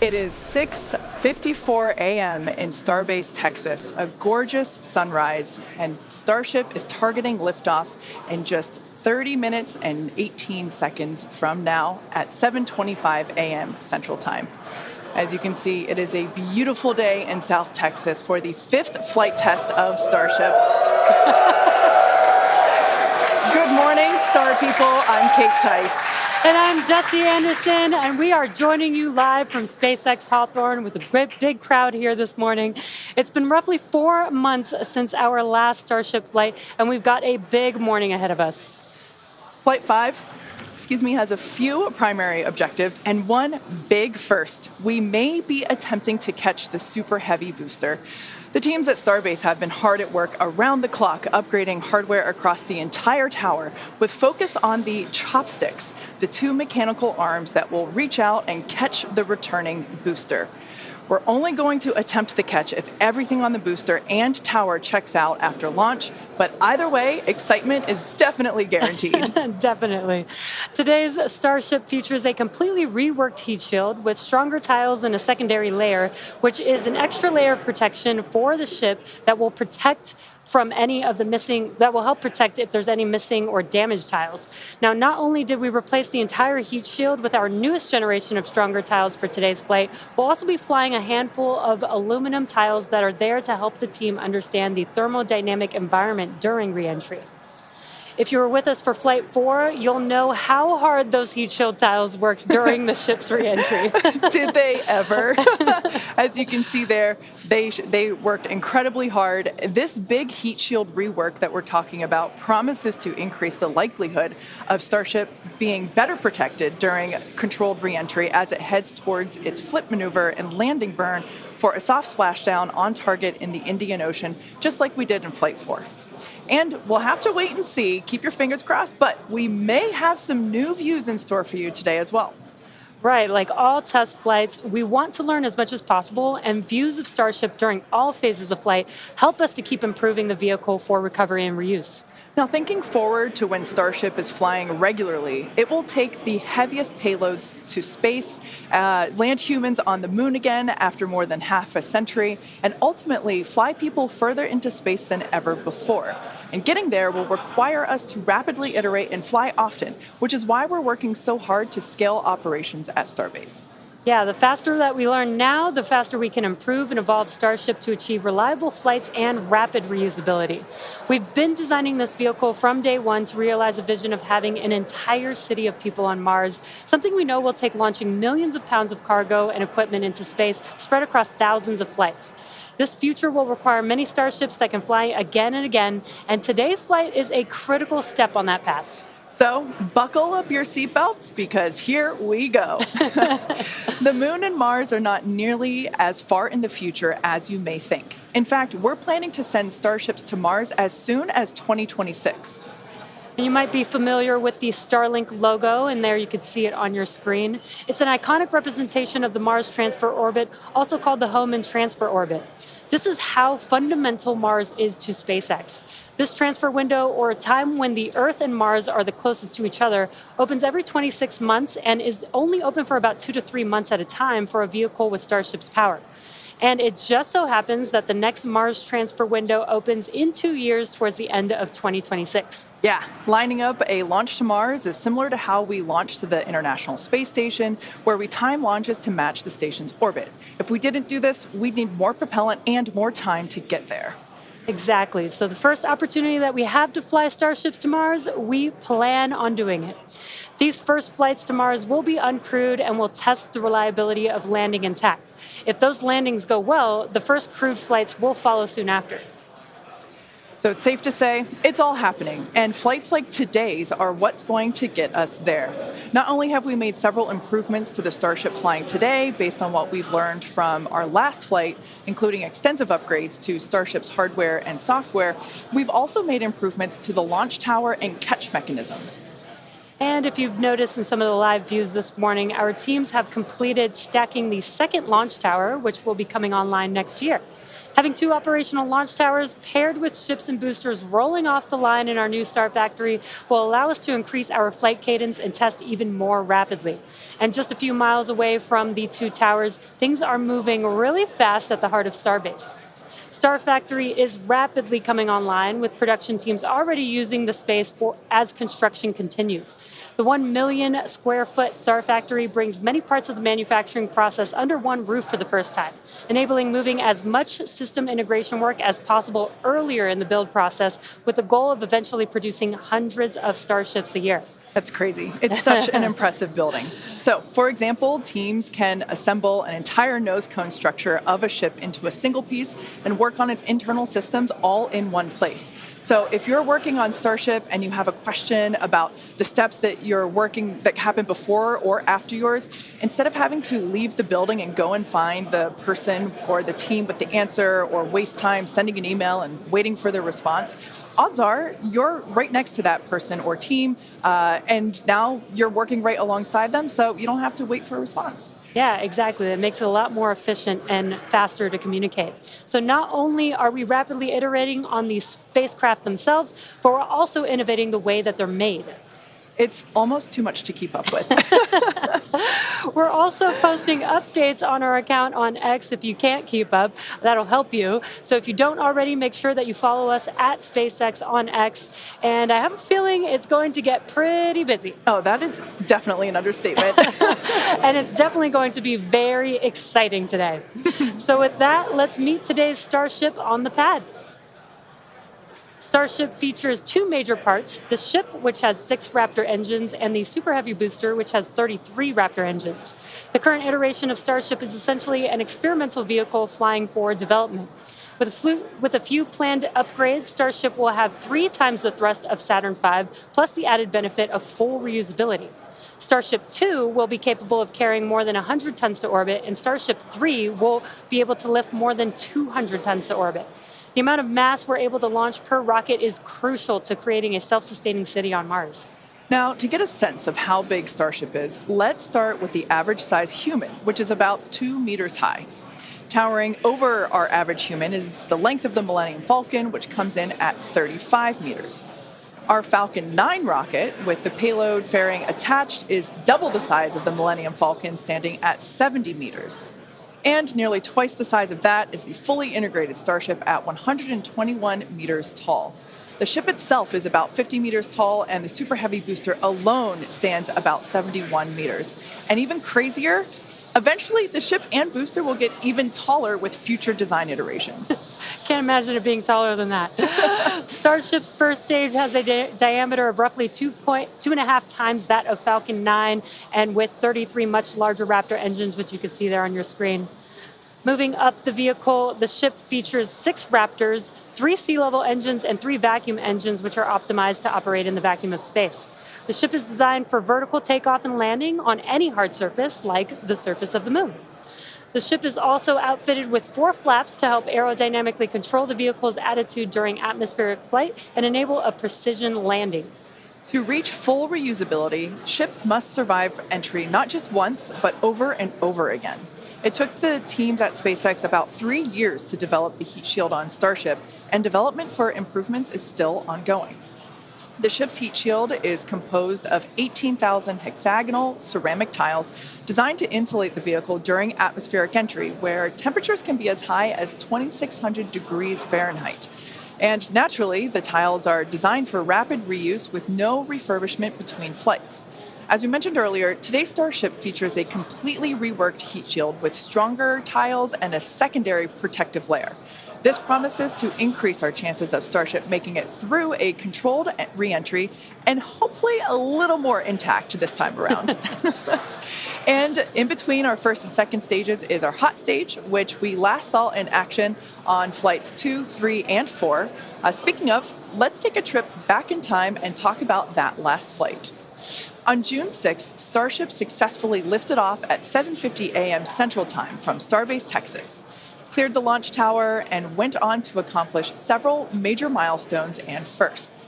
It is 6:54 a.m. in Starbase, Texas, a gorgeous sunrise, and Starship is targeting liftoff in just 30 minutes and 18 seconds from now at 7:25 a.m. Central Time. As you can see, it is a beautiful day in South Texas for the 5th flight test of Starship. Good morning, Star people. I'm Kate Tice. And I'm Jesse Anderson, and we are joining you live from SpaceX Hawthorne with a big crowd here this morning. It's been roughly 4 months since our last Starship flight, and we've got a big morning ahead of us. Flight 5, has a few primary objectives and one big first. We may be attempting to catch the Super Heavy booster. The teams at Starbase have been hard at work around the clock upgrading hardware across the entire tower with focus on the chopsticks, the 2 mechanical arms that will reach out and catch the returning booster. We're only going to attempt the catch if everything on the booster and tower checks out after launch, but either way, excitement is definitely guaranteed. Definitely. Today's Starship features a completely reworked heat shield with stronger tiles and a secondary layer, which is an extra layer of protection for the ship that will protect from any of the that will help protect if there's any missing or damaged tiles. Now, not only did we replace the entire heat shield with our newest generation of stronger tiles for today's flight, we'll also be flying a handful of aluminum tiles that are there to help the team understand the thermodynamic environment during re-entry. If you were with us for Flight 4, you'll know how hard those heat shield tiles worked during the ship's re-entry. Did they ever? As you can see there, they worked incredibly hard. This big heat shield rework that we're talking about promises to increase the likelihood of Starship being better protected during controlled re-entry as it heads towards its flip maneuver and landing burn for a soft splashdown on target in the Indian Ocean, just like we did in Flight 4. And we'll have to wait and see, keep your fingers crossed, but we may have some new views in store for you today as well. Right, like all test flights, we want to learn as much as possible, and views of Starship during all phases of flight help us to keep improving the vehicle for recovery and reuse. Now, thinking forward to when Starship is flying regularly, it will take the heaviest payloads to space, land humans on the moon again after more than half a century, and ultimately fly people further into space than ever before. And getting there will require us to rapidly iterate and fly often, which is why we're working so hard to scale operations at Starbase. Yeah, the faster that we learn now, the faster we can improve and evolve Starship to achieve reliable flights and rapid reusability. We've been designing this vehicle from day one to realize a vision of having an entire city of people on Mars, something we know will take launching millions of pounds of cargo and equipment into space spread across thousands of flights. This future will require many Starships that can fly again and again, and today's flight is a critical step on that path. So buckle up your seatbelts because here we go. The moon and Mars are not nearly as far in the future as you may think. In fact, we're planning to send Starships to Mars as soon as 2026. You might be familiar with the Starlink logo, and there you can see it on your screen. It's an iconic representation of the Mars transfer orbit, also called the Hohmann transfer orbit. This is how fundamental Mars is to SpaceX. This transfer window, or a time when the Earth and Mars are the closest to each other, opens every 26 months and is only open for about 2 to 3 months at a time for a vehicle with Starship's power. And it just so happens that the next Mars transfer window opens in 2 years towards the end of 2026. Yeah, lining up a launch to Mars is similar to how we launched to the International Space Station, where we time launches to match the station's orbit. If we didn't do this, we'd need more propellant and more time to get there. Exactly. So the first opportunity that we have to fly Starships to Mars, we plan on doing it. These first flights to Mars will be uncrewed and will test the reliability of landing intact. If those landings go well, the first crewed flights will follow soon after. So it's safe to say it's all happening, and flights like today's are what's going to get us there. Not only have we made several improvements to the Starship flying today based on what we've learned from our last flight, including extensive upgrades to Starship's hardware and software, we've also made improvements to the launch tower and catch mechanisms. And if you've noticed in some of the live views this morning, our teams have completed stacking the second launch tower, which will be coming online next year. Having 2 operational launch towers paired with ships and boosters rolling off the line in our new Star Factory will allow us to increase our flight cadence and test even more rapidly. And just a few miles away from the 2 towers, things are moving really fast at the heart of Starbase. Star Factory is rapidly coming online, with production teams already using the space as construction continues. The 1 million square foot Star Factory brings many parts of the manufacturing process under one roof for the first time, enabling moving as much system integration work as possible earlier in the build process, with the goal of eventually producing hundreds of Starships a year. That's crazy. It's such an impressive building. So, for example, teams can assemble an entire nose cone structure of a ship into a single piece and work on its internal systems all in one place. So if you're working on Starship and you have a question about the steps that you're working that happen before or after yours, instead of having to leave the building and go and find the person or the team with the answer or waste time sending an email and waiting for their response, odds are you're right next to that person or team, and now you're working right alongside them, so you don't have to wait for a response. Yeah, exactly. It makes it a lot more efficient and faster to communicate. So not only are we rapidly iterating on these spacecraft themselves, but we're also innovating the way that they're made. It's almost too much to keep up with. We're also posting updates on our account on X if you can't keep up. That'll help you. So if you don't already, make sure that you follow us at SpaceX on X. And I have a feeling it's going to get pretty busy. Oh, that is definitely an understatement. And it's definitely going to be very exciting today. So with that, let's meet today's Starship on the pad. Starship features 2 major parts, the ship, which has 6 Raptor engines, and the Super Heavy booster, which has 33 Raptor engines. The current iteration of Starship is essentially an experimental vehicle flying for development. With a few planned upgrades, Starship will have 3 times the thrust of Saturn V, plus the added benefit of full reusability. Starship 2 will be capable of carrying more than 100 tons to orbit, and Starship 3 will be able to lift more than 200 tons to orbit. The amount of mass we're able to launch per rocket is crucial to creating a self-sustaining city on Mars. Now, to get a sense of how big Starship is, let's start with the average size human, which is about 2 meters high. Towering over our average human is the length of the Millennium Falcon, which comes in at 35 meters. Our Falcon 9 rocket, with the payload fairing attached, is double the size of the Millennium Falcon, standing at 70 meters. And nearly twice the size of that is the fully integrated Starship at 121 meters tall. The ship itself is about 50 meters tall, and the Super Heavy booster alone stands about 71 meters. And even crazier, eventually the ship and booster will get even taller with future design iterations. Can't imagine it being taller than that. Starship's first stage has a diameter of roughly 2.5 times that of Falcon 9, and with 33 much larger Raptor engines, which you can see there on your screen. Moving up the vehicle, the ship features 6 Raptors, 3 sea-level engines, and 3 vacuum engines, which are optimized to operate in the vacuum of space. The ship is designed for vertical takeoff and landing on any hard surface, like the surface of the moon. The ship is also outfitted with 4 flaps to help aerodynamically control the vehicle's attitude during atmospheric flight and enable a precision landing. To reach full reusability, ship must survive entry not just once, but over and over again. It took the teams at SpaceX about 3 years to develop the heat shield on Starship, and development for improvements is still ongoing. The ship's heat shield is composed of 18,000 hexagonal ceramic tiles designed to insulate the vehicle during atmospheric entry, where temperatures can be as high as 2,600 degrees Fahrenheit. And naturally, the tiles are designed for rapid reuse with no refurbishment between flights. As we mentioned earlier, today's Starship features a completely reworked heat shield with stronger tiles and a secondary protective layer. This promises to increase our chances of Starship making it through a controlled re-entry and hopefully a little more intact this time around. And in between our first and second stages is our hot stage, which we last saw in action on flights 2, 3, and 4. Speaking of, let's take a trip back in time and talk about that last flight. On June 6th, Starship successfully lifted off at 7:50 a.m. Central Time from Starbase, Texas, cleared the launch tower, and went on to accomplish several major milestones and firsts.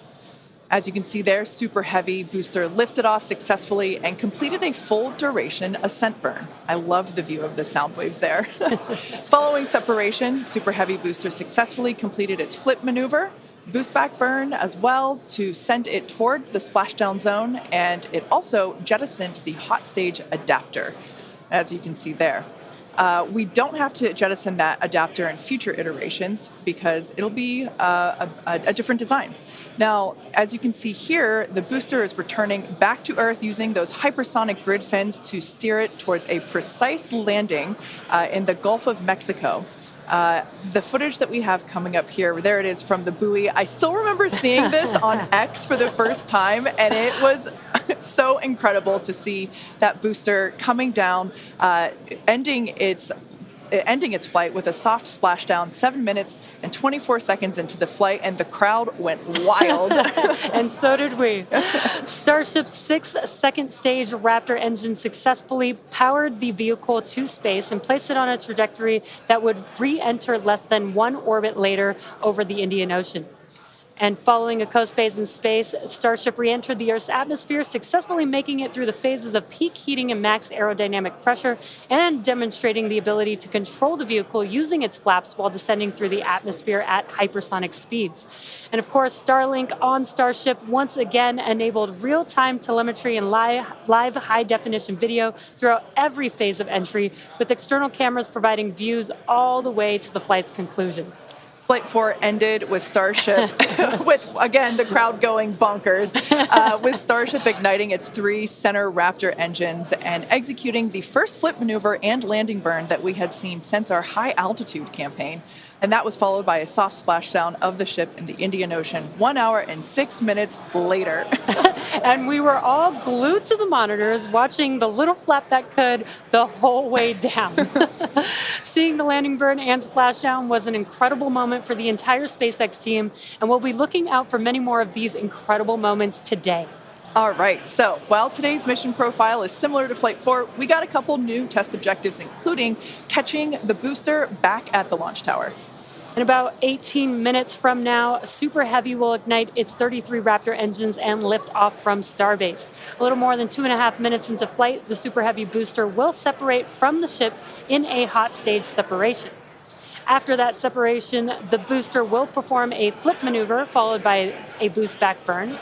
As you can see there, Super Heavy booster lifted off successfully and completed a full duration ascent burn. I love the view of the sound waves there. Following separation, Super Heavy booster successfully completed its flip maneuver, boost back burn as well to send it toward the splashdown zone, and it also jettisoned the hot stage adapter, as you can see there. We don't have to jettison that adapter in future iterations because it'll be a different design. Now, as you can see here, the booster is returning back to Earth using those hypersonic grid fins to steer it towards a precise landing in the Gulf of Mexico. The footage that we have coming up here, there it is from the buoy. I still remember seeing this on X for the first time, and it was so incredible to see that booster coming down, ending its flight with a soft splashdown 7 minutes and 24 seconds into the flight, and the crowd went wild. And so did we. Starship's 6 second-stage Raptor engine successfully powered the vehicle to space and placed it on a trajectory that would re-enter less than 1 orbit later over the Indian Ocean. And following a coast phase in space, Starship re-entered the Earth's atmosphere, successfully making it through the phases of peak heating and max aerodynamic pressure, and demonstrating the ability to control the vehicle using its flaps while descending through the atmosphere at hypersonic speeds. And of course, Starlink on Starship once again enabled real-time telemetry and live high-definition video throughout every phase of entry, with external cameras providing views all the way to the flight's conclusion. Flight 4 ended with Starship, with, again, the crowd going bonkers, with Starship igniting its 3 center Raptor engines and executing the first flip maneuver and landing burn that we had seen since our high-altitude campaign. And that was followed by a soft splashdown of the ship in the Indian Ocean 1 hour and 6 minutes later. And we were all glued to the monitors, watching the little flap that could the whole way down. Seeing the landing burn and splashdown was an incredible moment for the entire SpaceX team, and we'll be looking out for many more of these incredible moments today. All right, so while today's mission profile is similar to Flight 4, we got a couple new test objectives, including catching the booster back at the launch tower. In about 18 minutes from now, Super Heavy will ignite its 33 Raptor engines and lift off from Starbase. A little more than 2.5 minutes into flight, the Super Heavy booster will separate from the ship in a hot stage separation. After that separation, the booster will perform a flip maneuver followed by a boost back burn.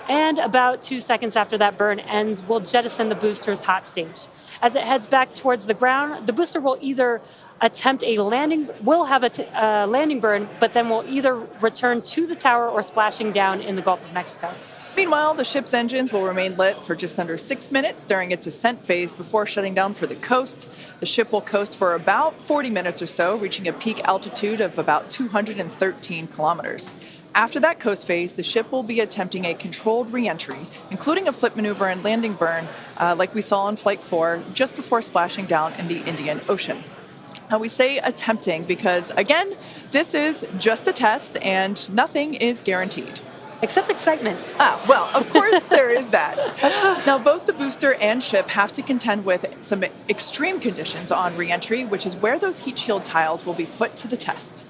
And about 2 seconds after that burn ends, we'll jettison the booster's hot stage. As it heads back towards the ground, the booster will either attempt a landing, will have a landing burn, but then will either return to the tower or splashing down in the Gulf of Mexico. Meanwhile, the ship's engines will remain lit for just under 6 minutes during its ascent phase before shutting down for the coast. The ship will coast for about 40 minutes or so, reaching a peak altitude of about 213 kilometers. After that coast phase, the ship will be attempting a controlled re-entry, including a flip maneuver and landing burn, like we saw on Flight 4, just before splashing down in the Indian Ocean. Now, we say attempting because, again, this is just a test and nothing is guaranteed. Except excitement. Well, of course there is that. Now, both the booster and ship have to contend with some extreme conditions on re-entry, which is where those heat shield tiles will be put to the test.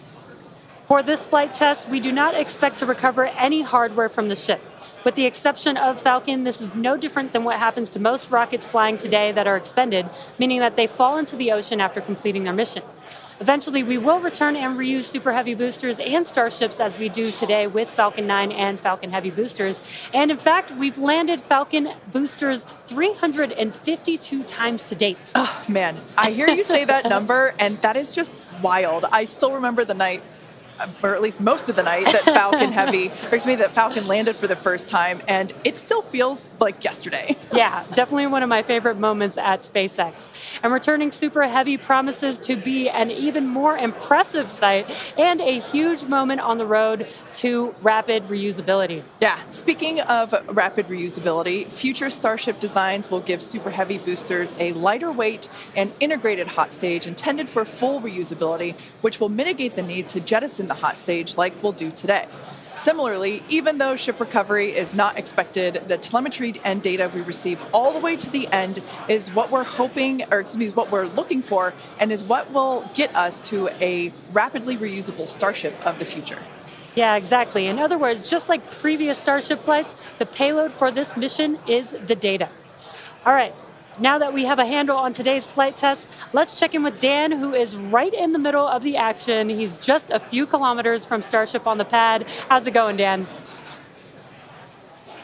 For this flight test, we do not expect to recover any hardware from the ship. With the exception of Falcon, this is no different than what happens to most rockets flying today that are expended, meaning that they fall into the ocean after completing their mission. Eventually, we will return and reuse Super Heavy boosters and Starships as we do today with Falcon 9 and Falcon Heavy boosters. And in fact, we've landed Falcon boosters 352 times to date. Oh, man, I hear you say that number, and that is just wild. I still remember the night, or at least most of the night, that Falcon landed for the first time, and it still feels like yesterday. Yeah, definitely one of my favorite moments at SpaceX. And returning Super Heavy promises to be an even more impressive sight and a huge moment on the road to rapid reusability. Yeah, speaking of rapid reusability, future Starship designs will give Super Heavy boosters a lighter weight and integrated hot stage intended for full reusability, which will mitigate the need to jettison the hot stage like we'll do today. Similarly, even though ship recovery is not expected, the telemetry and data we receive all the way to the end is what we're what we're looking for, and is what will get us to a rapidly reusable Starship of the future. Yeah, exactly. In other words, just like previous Starship flights, the payload for this mission is the data. All right, now that we have a handle on today's flight test, let's check in with Dan, who is right in the middle of the action. He's just a few kilometers from Starship on the pad. How's it going, Dan?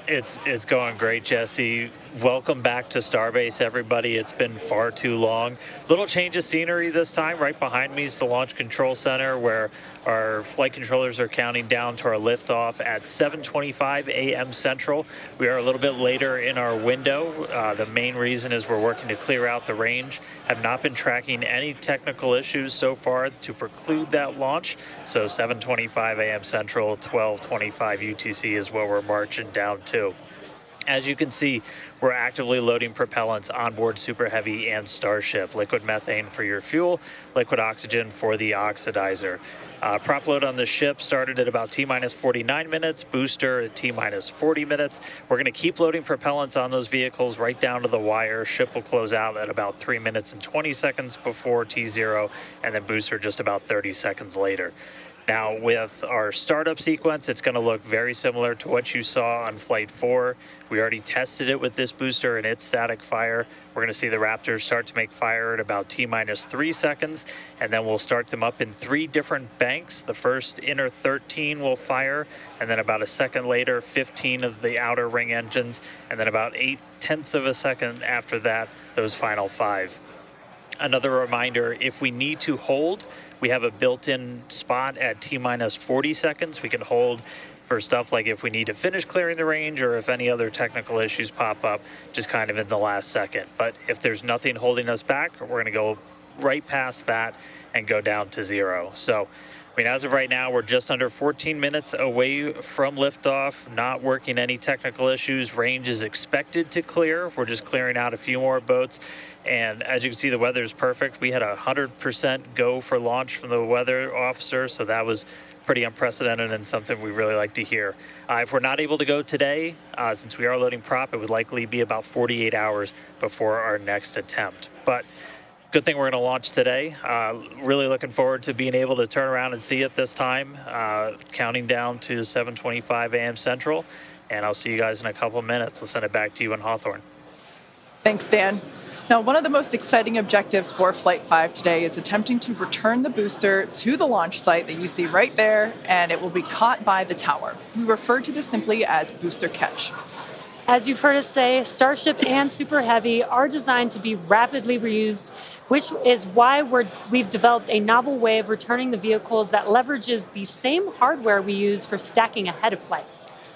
It's going great, Jesse. Welcome back to Starbase, everybody. It's been far too long. Little change of scenery this time. Right behind me is the Launch Control Center, where our flight controllers are counting down to our liftoff at 7:25 a.m. Central. We are a little bit later in our window. The main reason is we're working to clear out the range. Have not been tracking any technical issues so far to preclude that launch. So 7:25 a.m. Central, 12:25 UTC is what we're marching down to. As you can see, we're actively loading propellants onboard Super Heavy and Starship. Liquid methane for your fuel, liquid oxygen for the oxidizer. Prop load on the ship started at about T-minus 49 minutes, booster at T-minus 40 minutes. We're going to keep loading propellants on those vehicles right down to the wire. Ship will close out at about 3 minutes and 20 seconds before T0, and then booster just about 30 seconds later. Now, with our startup sequence, it's going to look very similar to what you saw on Flight 4. We already tested it with this booster and its static fire. We're going to see the Raptors start to make fire at about T-minus 3 seconds, and then we'll start them up in 3 different banks. The first inner 13 will fire, and then about a second later, 15 of the outer ring engines, and then about 0.8 of a second after that, those final 5. Another reminder, if we need to hold, we have a built-in spot at T-minus 40 seconds. We can hold for stuff like if we need to finish clearing the range or if any other technical issues pop up, just kind of in the last second. But if there's nothing holding us back, we're going to go right past that and go down to 0. So, I mean, as of right now, we're just under 14 minutes away from liftoff, not working any technical issues. Range is expected to clear. We're just clearing out a few more boats. And as you can see, the weather is perfect. We had 100% go for launch from the weather officer, so that was pretty unprecedented and something we really like to hear. If we're not able to go today, since we are loading prop, it would likely be about 48 hours before our next attempt. But good thing we're going to launch today. Really looking forward to being able to turn around and see it this time. Counting down to 7:25 a.m. Central, and I'll see you guys in a couple minutes. I'll send it back to you in Hawthorne. Thanks, Dan. Now, one of the most exciting objectives for Flight 5 today is attempting to return the booster to the launch site that you see right there, and it will be caught by the tower. We refer to this simply as booster catch. As you've heard us say, Starship and Super Heavy are designed to be rapidly reused, which is why we've developed a novel way of returning the vehicles that leverages the same hardware we use for stacking ahead of flight.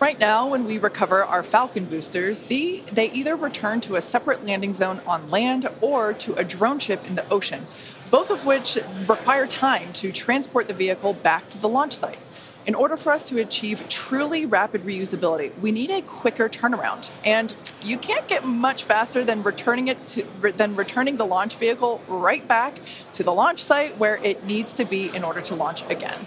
Right now, when we recover our Falcon boosters, they either return to a separate landing zone on land or to a drone ship in the ocean, both of which require time to transport the vehicle back to the launch site. In order for us to achieve truly rapid reusability, we need a quicker turnaround, and you can't get much faster than returning the launch vehicle right back to the launch site where it needs to be in order to launch again.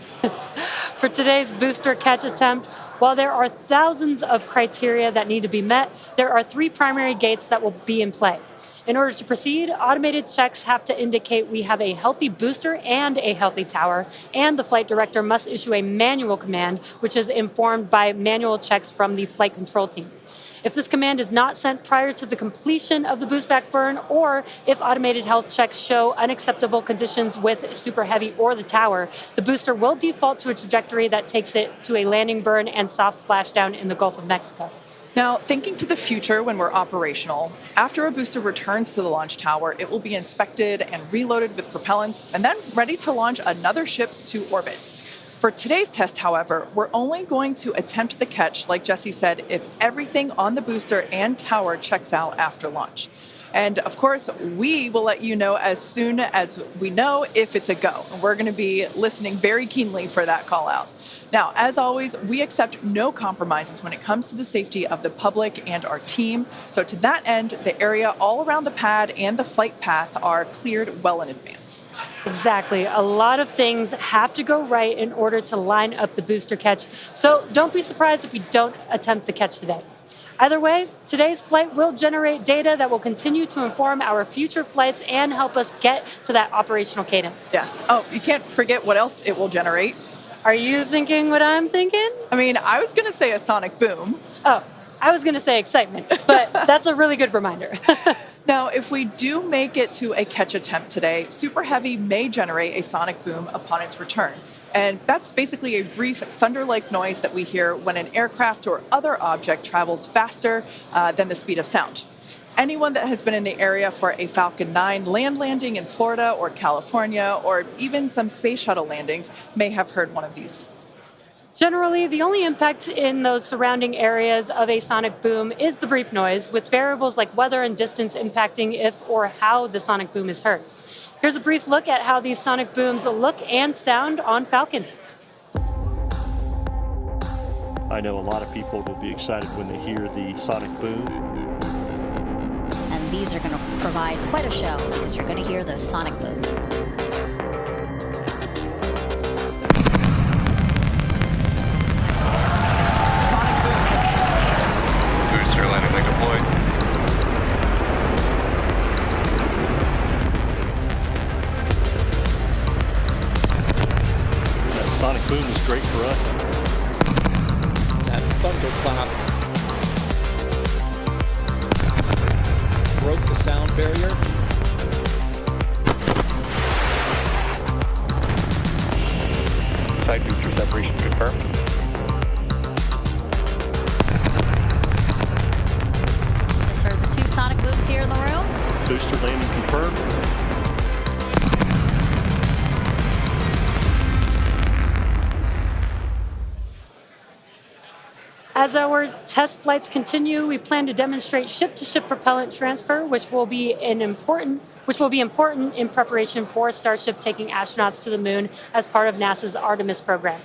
For today's booster catch attempt, while there are thousands of criteria that need to be met, there are 3 primary gates that will be in play. In order to proceed, automated checks have to indicate we have a healthy booster and a healthy tower, and the flight director must issue a manual command, which is informed by manual checks from the flight control team. If this command is not sent prior to the completion of the boost back burn, or if automated health checks show unacceptable conditions with Super Heavy or the tower, the booster will default to a trajectory that takes it to a landing burn and soft splashdown in the Gulf of Mexico. Now, thinking to the future when we're operational, after a booster returns to the launch tower, it will be inspected and reloaded with propellants and then ready to launch another ship to orbit. For today's test, however, we're only going to attempt the catch, like Jesse said, if everything on the booster and tower checks out after launch. And of course, we will let you know as soon as we know if it's a go. We're going to be listening very keenly for that call out. Now, as always, we accept no compromises when it comes to the safety of the public and our team. So to that end, the area all around the pad and the flight path are cleared well in advance. Exactly. A lot of things have to go right in order to line up the booster catch. So don't be surprised if we don't attempt the catch today. Either way, today's flight will generate data that will continue to inform our future flights and help us get to that operational cadence. Yeah. Oh, you can't forget what else it will generate. Are you thinking what I'm thinking? I mean, I was going to say a sonic boom. Oh, I was going to say excitement, but that's a really good reminder. Now, if we do make it to a catch attempt today, Super Heavy may generate a sonic boom upon its return. And that's basically a brief thunder-like noise that we hear when an aircraft or other object travels faster than the speed of sound. Anyone that has been in the area for a Falcon 9 land landing in Florida or California, or even some space shuttle landings, may have heard one of these. Generally, the only impact in those surrounding areas of a sonic boom is the brief noise, with variables like weather and distance impacting if or how the sonic boom is heard. Here's a brief look at how these sonic booms look and sound on Falcon. I know a lot of people will be excited when they hear the sonic boom. And these are going to provide quite a show because you're going to hear those sonic booms. Sonic boom is great for us. That thunderclap broke the sound barrier. Side booster separation confirmed. Just heard the 2 sonic booms here in the room. Booster landing confirmed. As our test flights continue, we plan to demonstrate ship-to-ship propellant transfer, which will be important in preparation for Starship taking astronauts to the moon as part of NASA's Artemis program.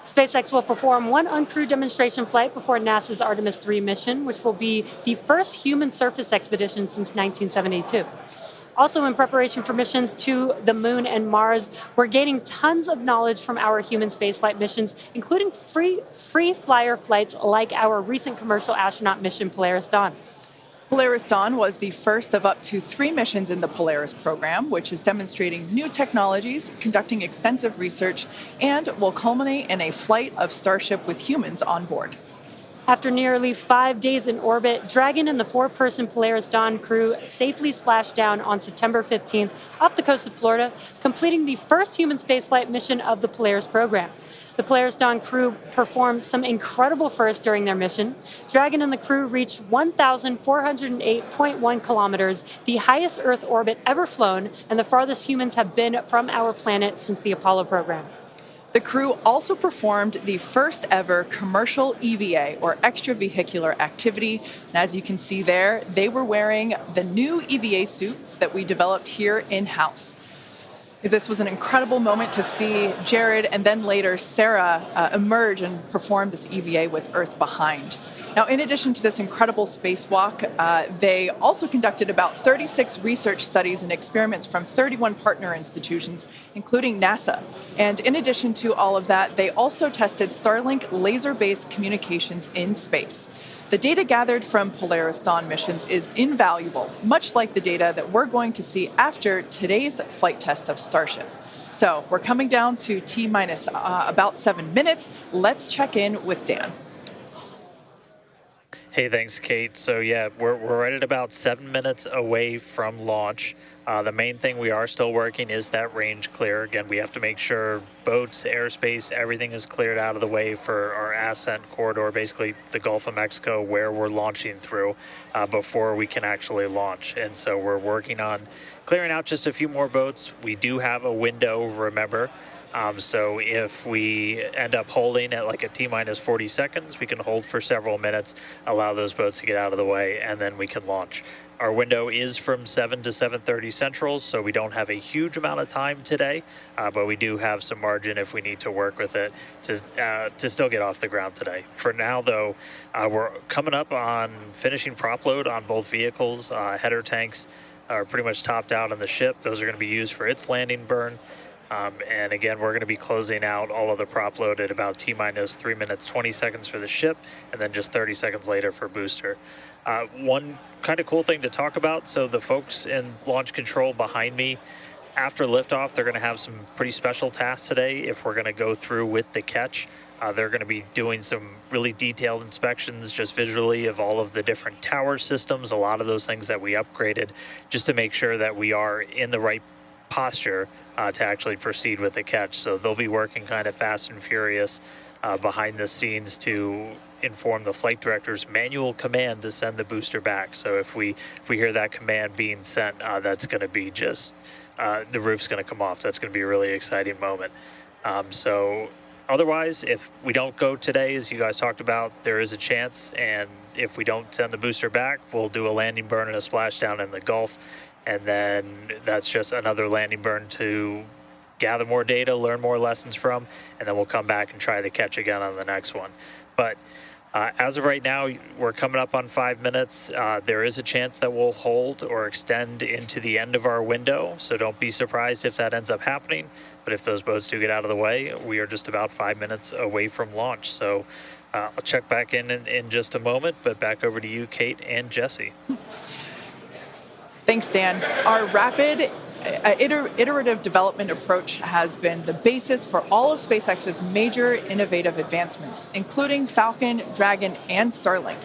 SpaceX will perform one uncrewed demonstration flight before NASA's Artemis 3 mission, which will be the first human surface expedition since 1972. Also, in preparation for missions to the moon and Mars, we're gaining tons of knowledge from our human spaceflight missions, including free flyer flights like our recent commercial astronaut mission, Polaris Dawn. Polaris Dawn was the first of up to 3 missions in the Polaris program, which is demonstrating new technologies, conducting extensive research, and will culminate in a flight of Starship with humans on board. After nearly 5 days in orbit, Dragon and the 4-person Polaris Dawn crew safely splashed down on September 15th off the coast of Florida, completing the first human spaceflight mission of the Polaris program. The Polaris Dawn crew performed some incredible firsts during their mission. Dragon and the crew reached 1,408.1 kilometers, the highest Earth orbit ever flown, and the farthest humans have been from our planet since the Apollo program. The crew also performed the first ever commercial EVA, or extravehicular activity. And as you can see there, they were wearing the new EVA suits that we developed here in-house. This was an incredible moment to see Jared and then later Sarah emerge and perform this EVA with Earth behind. Now, in addition to this incredible spacewalk, they also conducted about 36 research studies and experiments from 31 partner institutions, including NASA. And in addition to all of that, they also tested Starlink laser-based communications in space. The data gathered from Polaris Dawn missions is invaluable, much like the data that we're going to see after today's flight test of Starship. So we're coming down to T-minus about 7 minutes. Let's check in with Dan. Hey, thanks, Kate. So yeah, we're right at about 7 minutes away from launch. The main thing we are still working is that range clear. Again, we have to make sure boats, airspace, everything is cleared out of the way for our ascent corridor, basically the Gulf of Mexico, where we're launching through before we can actually launch. And so we're working on clearing out just a few more boats. We do have a window, remember. So if we end up holding at like a T-minus 40 seconds, we can hold for several minutes, allow those boats to get out of the way, and then we can launch. Our window is from 7 to 7:30 Central, so we don't have a huge amount of time today, but we do have some margin if we need to work with it to still get off the ground today. For now, though, we're coming up on finishing prop load on both vehicles. Header tanks are pretty much topped out on the ship. Those are going to be used for its landing burn. And again, we're going to be closing out all of the prop load at about T-minus 3 minutes, 20 seconds for the ship, and then just 30 seconds later for booster. One kind of cool thing to talk about, so the folks in launch control behind me, after liftoff, they're going to have some pretty special tasks today if we're going to go through with the catch. They're going to be doing some really detailed inspections just visually of all of the different tower systems, a lot of those things that we upgraded, just to make sure that we are in the right posture to actually proceed with the catch. So they'll be working kind of fast and furious behind the scenes to inform the flight director's manual command to send the booster back. So if we hear that command being sent, that's going to be just the roof's going to come off. That's going to be a really exciting moment. So otherwise, if we don't go today, as you guys talked about, there is a chance. And if we don't send the booster back, we'll do a landing burn and a splashdown in the Gulf. And then that's just another landing burn to gather more data, learn more lessons from, and then we'll come back and try the catch again on the next one. But as of right now, we're coming up on 5 minutes. There is a chance that we'll hold or extend into the end of our window, so don't be surprised if that ends up happening. But if those boats do get out of the way, we are just about 5 minutes away from launch. So I'll check back in just a moment, but back over to you, Kate and Jesse. Thanks, Dan. Our rapid iterative development approach has been the basis for all of SpaceX's major innovative advancements, including Falcon, Dragon, and Starlink.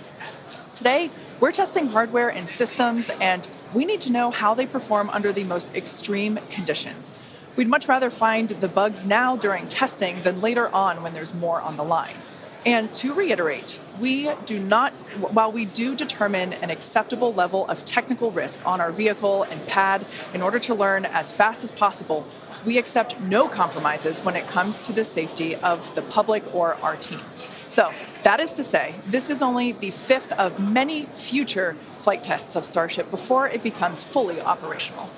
Today, we're testing hardware and systems, and we need to know how they perform under the most extreme conditions. We'd much rather find the bugs now during testing than later on when there's more on the line. And to reiterate, while we do determine an acceptable level of technical risk on our vehicle and pad in order to learn as fast as possible, we accept no compromises when it comes to the safety of the public or our team. So that is to say, this is only the 5th of many future flight tests of Starship before it becomes fully operational.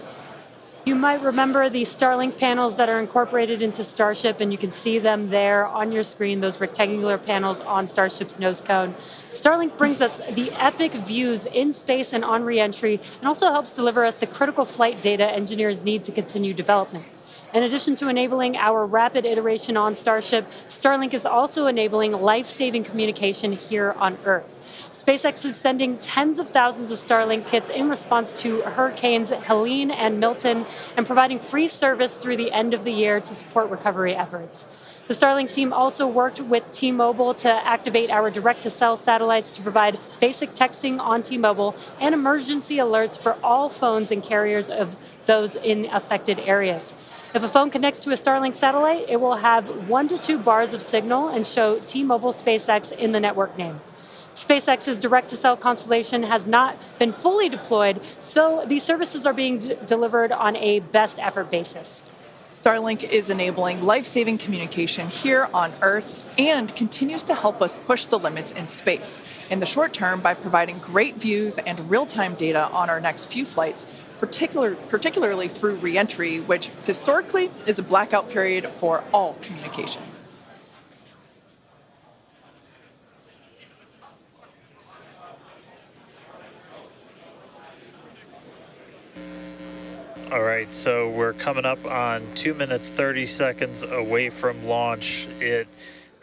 You might remember the Starlink panels that are incorporated into Starship, and you can see them there on your screen, those rectangular panels on Starship's nose cone. Starlink brings us the epic views in space and on re-entry, and also helps deliver us the critical flight data engineers need to continue development. In addition to enabling our rapid iteration on Starship, Starlink is also enabling life-saving communication here on Earth. SpaceX is sending tens of thousands of Starlink kits in response to Hurricanes Helene and Milton, and providing free service through the end of the year to support recovery efforts. The Starlink team also worked with T-Mobile to activate our direct-to-cell satellites to provide basic texting on T-Mobile and emergency alerts for all phones and carriers of those in affected areas. If a phone connects to a Starlink satellite, it will have 1 to 2 bars of signal and show T-Mobile SpaceX in the network name. SpaceX's direct-to-cell constellation has not been fully deployed, so these services are being delivered on a best effort basis. Starlink is enabling life-saving communication here on Earth and continues to help us push the limits in space. In the short term, by providing great views and real-time data on our next few flights, particularly through re-entry, which historically is a blackout period for all communications. All right, so we're coming up on 2 minutes, 30 seconds away from launch. We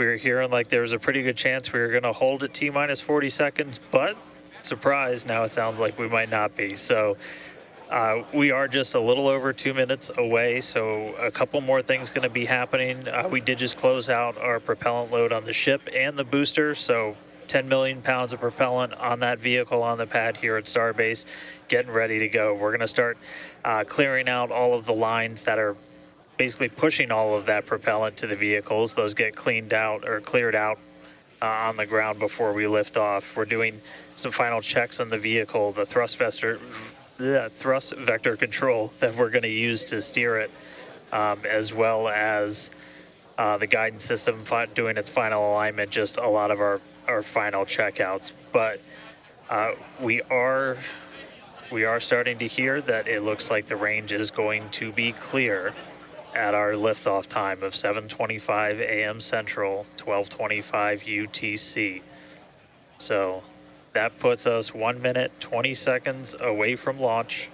were hearing like there was a pretty good chance we were going to hold at T-minus 40 seconds, but surprise, now it sounds like we might not be. So we are just a little over 2 minutes away, so a couple more things going to be happening. We did just close out our propellant load on the ship and the booster, so 10 million pounds of propellant on that vehicle on the pad here at Starbase, getting ready to go. We're going to start clearing out all of the lines that are basically pushing all of that propellant to the vehicles. Those get cleaned out or cleared out on the ground before we lift off. We're doing some final checks on the vehicle, the thrust vector control that we're going to use to steer it, as well as the guidance system doing its final alignment, just a lot of our final checkouts. But we are starting to hear that it looks like the range is going to be clear at our liftoff time of 7:25 a.m. Central, 12:25 UTC. So that puts us 1 minute, 20 seconds away from launch.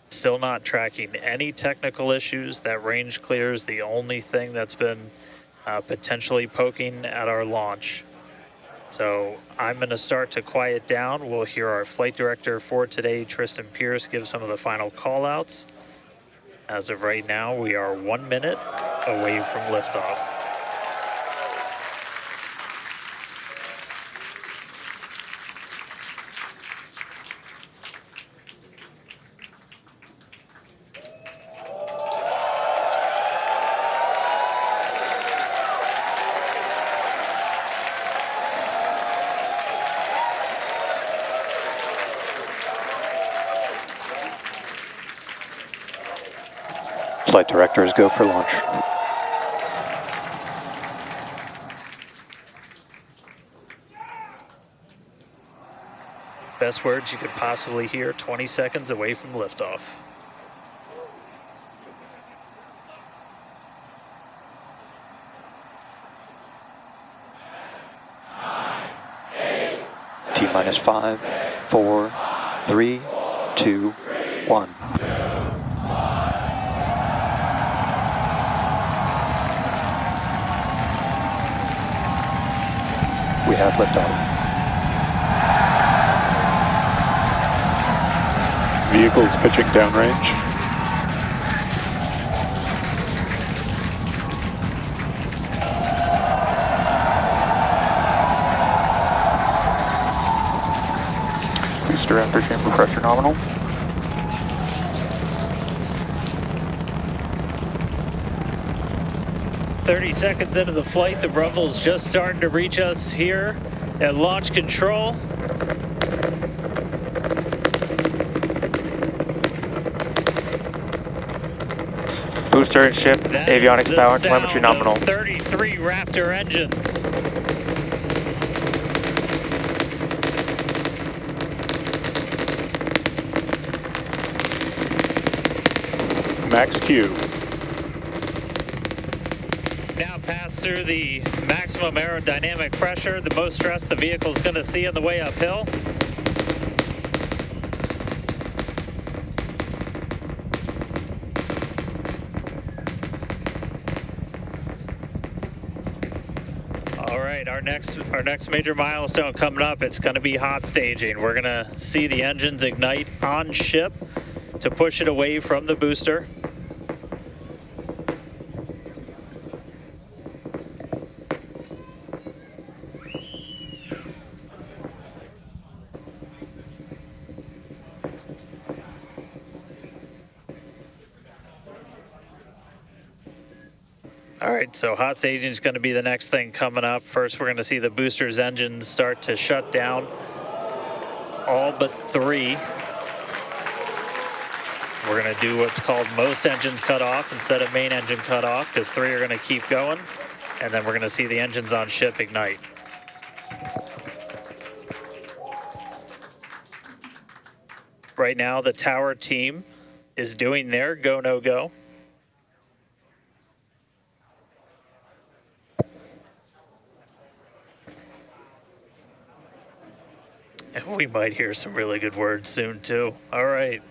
Still not tracking any technical issues. That range clear is the only thing that's been potentially poking at our launch. So I'm going to start to quiet down. We'll hear our flight director for today, Tristan Pierce, give some of the final call outs. As of right now, we are 1 minute away from liftoff. Flight directors go for launch. Best words you could possibly hear 20 seconds away from liftoff. T-minus 5, 4, 3, 2, 1. We have liftoff. Vehicles pitching downrange. Booster after chamber pressure nominal. "30 seconds into the flight, the rumble's just starting to reach us here at launch control. Booster and ship, That avionics is power, the telemetry sound nominal. of 33 Raptor engines. Max Q. Now pass through the maximum aerodynamic pressure, the most stress the vehicle's going to see on the way uphill. All right, our next major milestone coming up, it's going to be hot staging. We're going to see the engines ignite on ship to push it away from the booster. All right, so hot staging is going to be the next thing coming up. First, we're going to see the booster's engines start to shut down, all but 3. We're going to do what's called most engines cut off instead of main engine cut off, because 3 are going to keep going, and then we're going to see the engines on ship ignite. Right now, the tower team is doing their go, no go. And we might hear some really good words soon, too. All right.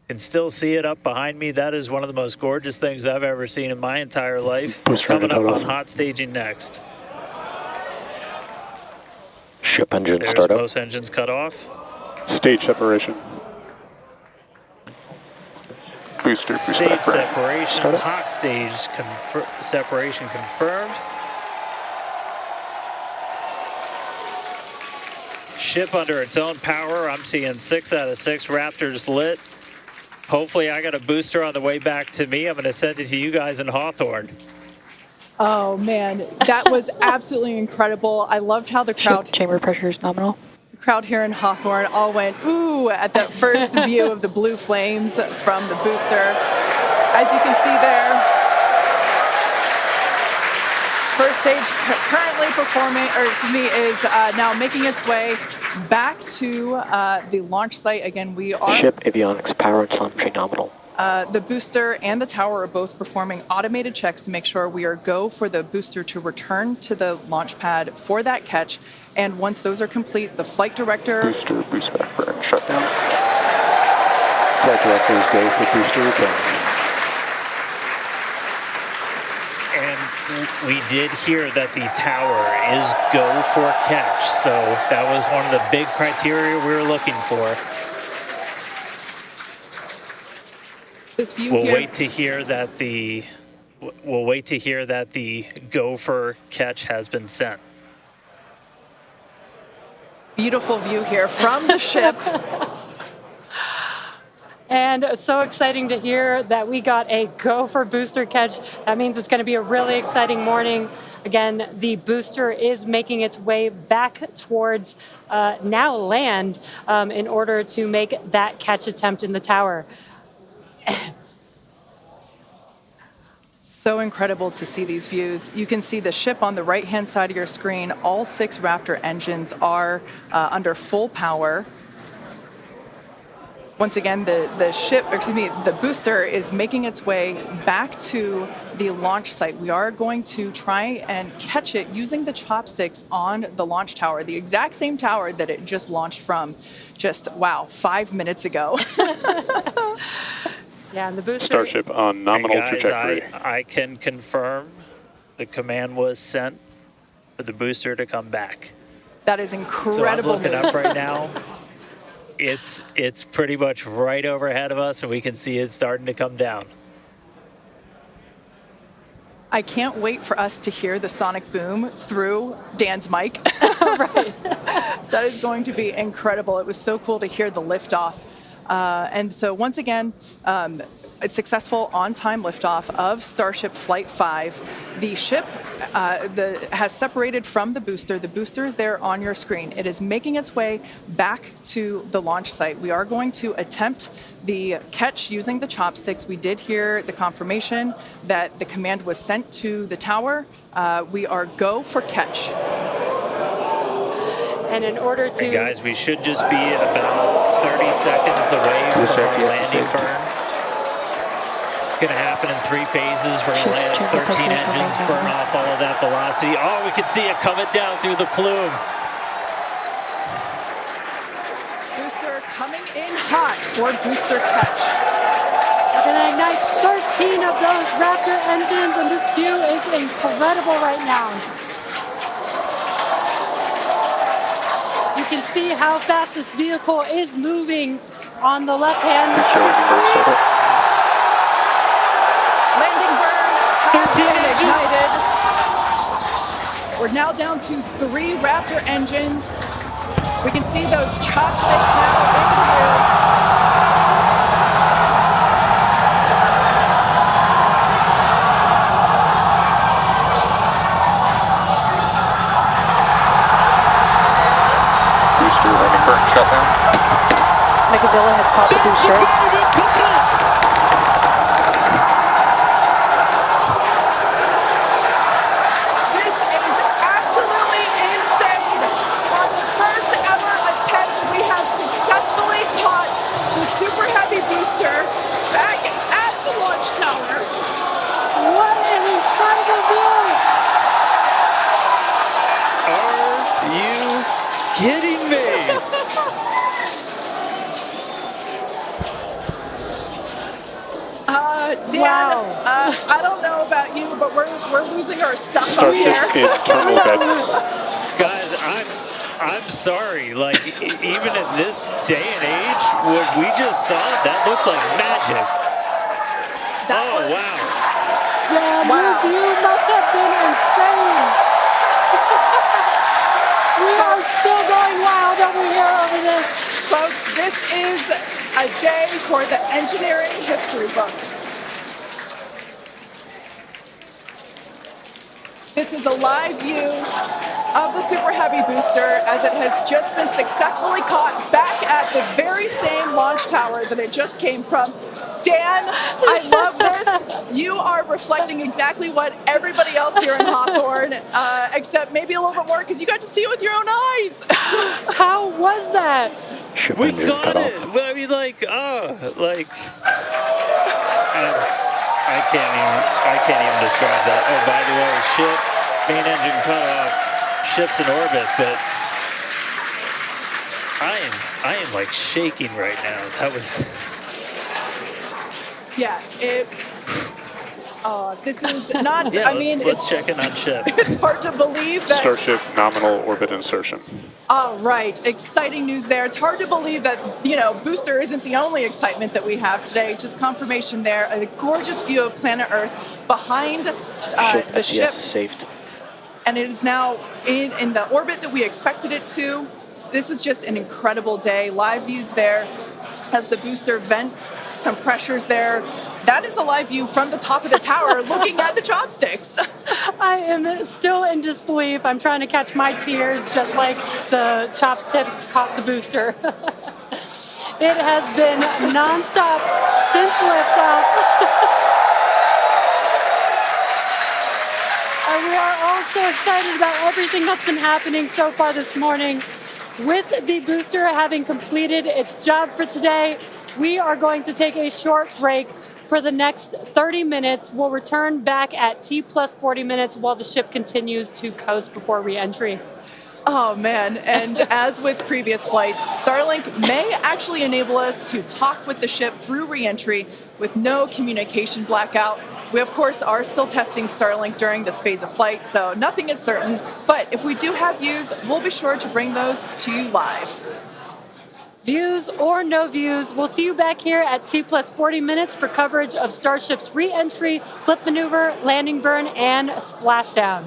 Can still see it up behind me. That is one of the most gorgeous things I've ever seen in my entire life. Coming up on hot staging next. Ship engine There's startup. most engines cut off. Stage separation. Booster Stage separation. separation. Startup. Hot stage separation confirmed. Ship under its own power. I'm seeing 6 out of 6 Raptors lit. Hopefully I got a booster on the way back to me. I'm going to send it to you guys in Hawthorne. Oh man, that was absolutely incredible. I loved how the crowd Chamber pressure is nominal. here in Hawthorne all went ooh at that first view of the blue flames from the booster. As you can see there, first stage currently performing, or excuse me, is now making its way back to the launch site. Again, we are Ship avionics power and telemetry nominal. the booster and the tower are both performing automated checks to make sure we are go for the booster to return to the launch pad for that catch. And once those are complete, the flight director. Booster, boost back burn, shutdown. Flight directors go for booster return. And we did hear that the tower is go for catch. So that was one of the big criteria we were looking for. This view We'll here. wait to hear that the gopher catch has been sent. Beautiful view here from the ship. And so exciting to hear that we got a gopher booster catch. That means it's going to be a really exciting morning. Again, the booster is making its way back towards now land in order to make that catch attempt in the tower. So incredible to see these views. You can see the ship on the right-hand side of your screen. All 6 Raptor engines are under full power. Once again, the booster is making its way back to the launch site. We are going to try and catch it using the chopsticks on the launch tower, the exact same tower that it just launched from just, 5 minutes ago. Yeah, and the booster... Starship on nominal Guys, trajectory. I can confirm the command was sent for the booster to come back. That is So I'm incredible looking news. up right now. It's pretty much right overhead of us, and we can see it starting to come down. I can't wait for us to hear the sonic boom through Dan's mic. Right. That is going to be incredible. It was so cool to hear the liftoff. And so once again, a successful on-time liftoff of Starship Flight 5. The ship has separated from the booster. The booster is there on your screen. It is making its way back to the launch site. We are going to attempt the catch using the chopsticks. We did hear the confirmation that the command was sent to the tower. We are go for catch. And in order to... And guys, we should just be about 30 seconds away from our landing burn. It's going to happen in 3 phases. We're going to land 13 engines, burn off all of that velocity. Oh, we can see it coming down through the plume. Booster coming in hot for booster catch. We're going to ignite 13 of those Raptor engines, and this view is incredible right now. You can see how fast this vehicle is moving on the left-hand screen. Landing burn has been ignited. We're now down to 3 Raptor engines. We can see those chopsticks now in view. Landing burn shutdown. Mechazilla has caught the booster. This is absolutely insane. On the first ever attempt, we have successfully caught the Super Heavy booster back at the launch tower. What an incredible view! Are you kidding me? Dan, Wow. I don't know about you, but we're losing our stuff up Starship here. is turbo dead. Guys, I'm sorry. Like, even in this day and age, what we just saw, that looked like magic. Oh, wow. Dan, Wow. your view must have been insane. We are still going wild over here over this. Folks, this is a day for the engineering history books. This is a live view of the Super Heavy booster as it has just been successfully caught back at the very same launch tower that it just came from. Dan, I love this. You are reflecting exactly what everybody else here in Hawthorne, except maybe a little bit more because you got to see it with your own eyes. How was that? Ship We engine got cut it. off. Well, I mean, I can't even describe that. Oh, by the way, main engine cut off, ship's in orbit, but I am like shaking right now. That was... Yeah, This is not, Yeah, I mean, let's check in on ship. it's hard to believe that. Starship nominal orbit insertion. All right, exciting news there. It's hard to believe that, booster isn't the only excitement that we have today. Just confirmation there, a gorgeous view of planet Earth behind the ship. Yes, saved. And it is now in the orbit that we expected it to. This is just an incredible day. Live views there as the booster vents, some pressures there. That is a live view from the top of the tower looking at the chopsticks. I am still in disbelief. I'm trying to catch my tears just like the chopsticks caught the booster. It has been nonstop since liftoff. And we are all so excited about everything that's been happening so far this morning. With the booster having completed its job for today, we are going to take a short break for the next 30 minutes. We'll return back at T plus 40 minutes while the ship continues to coast before re-entry. Oh, man. And as with previous flights, Starlink may actually enable us to talk with the ship through re-entry with no communication blackout. We, of course, are still testing Starlink during this phase of flight, so nothing is certain. But if we do have views, we'll be sure to bring those to you live. Views or no views, we'll see you back here at T plus 40 minutes for coverage of Starship's re-entry, flip maneuver, landing burn, and splashdown.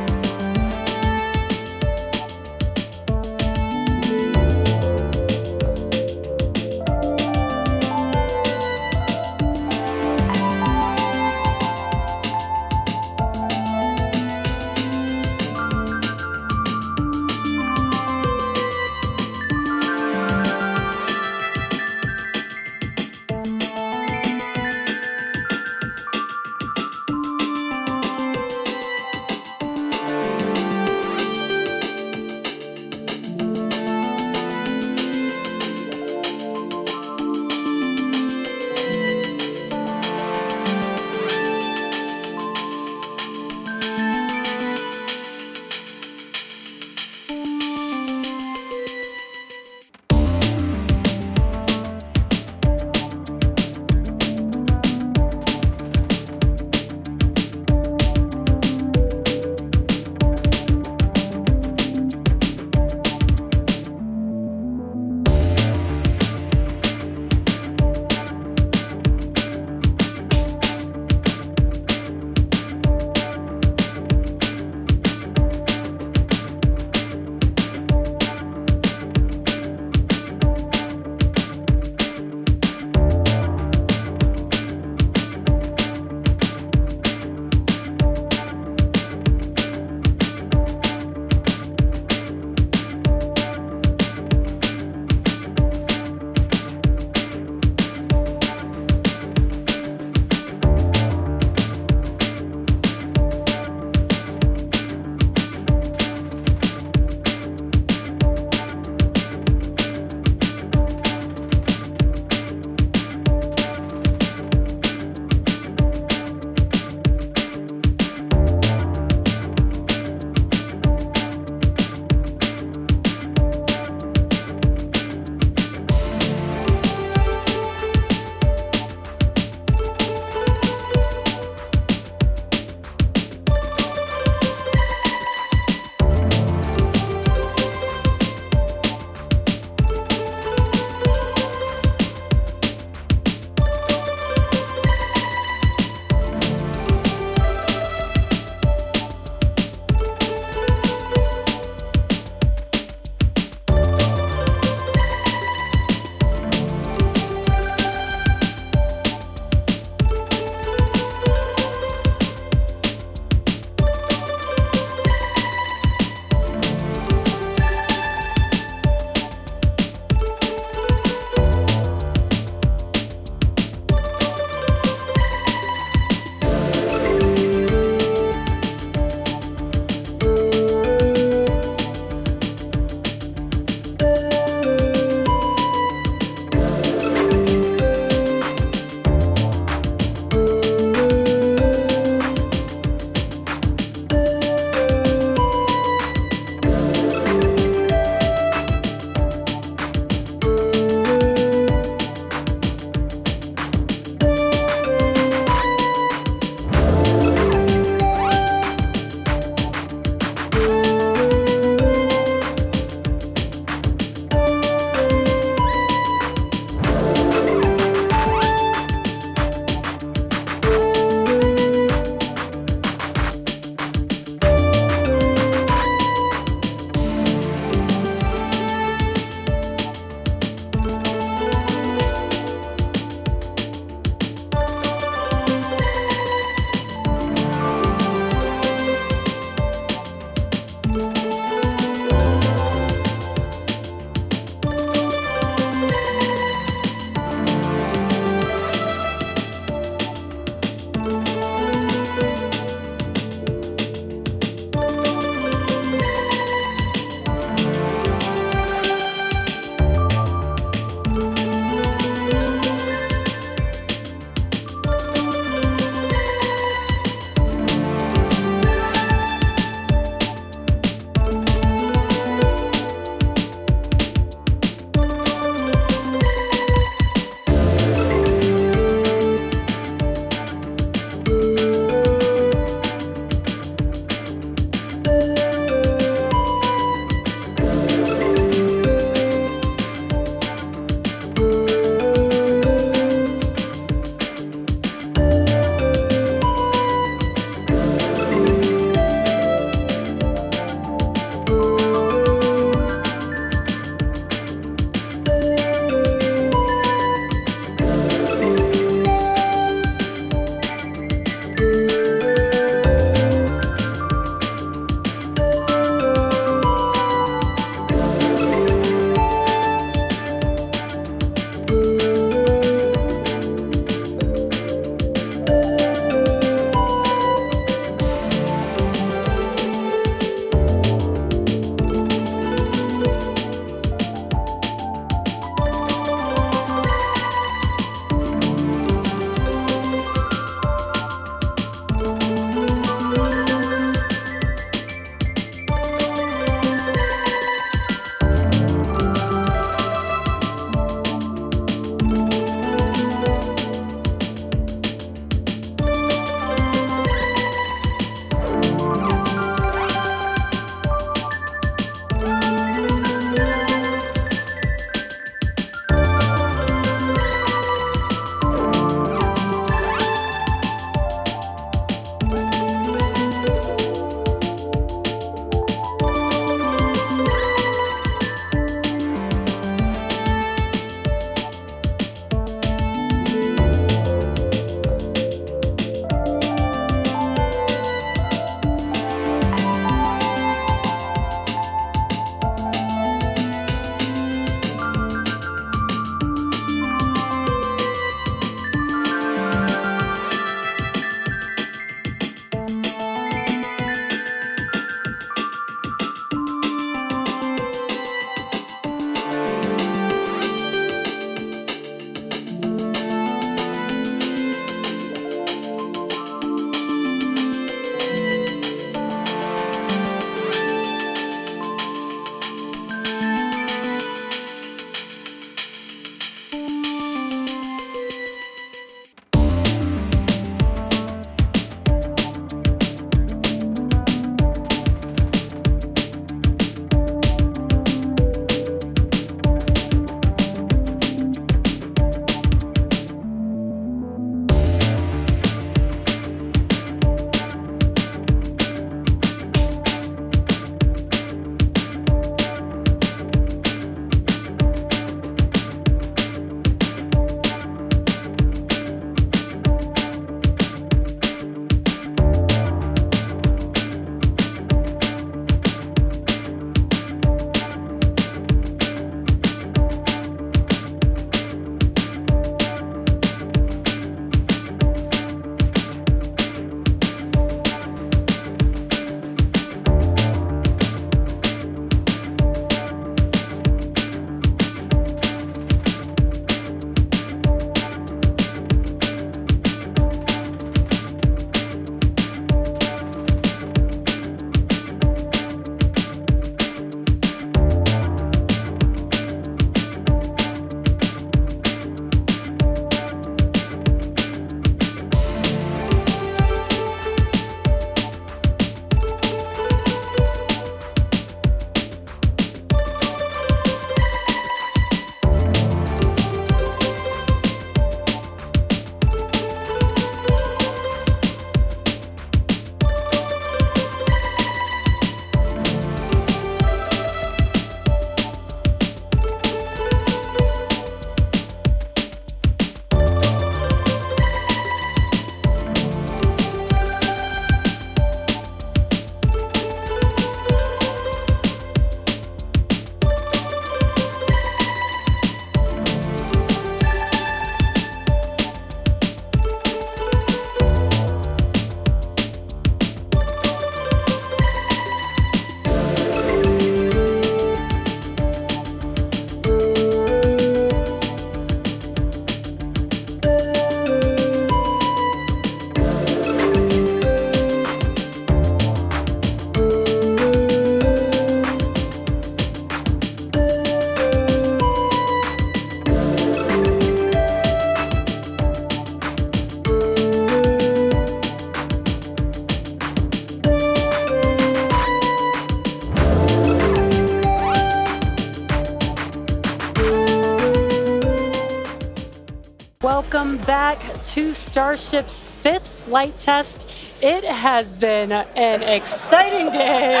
welcome back to Starship's 5th flight test. It has been an exciting day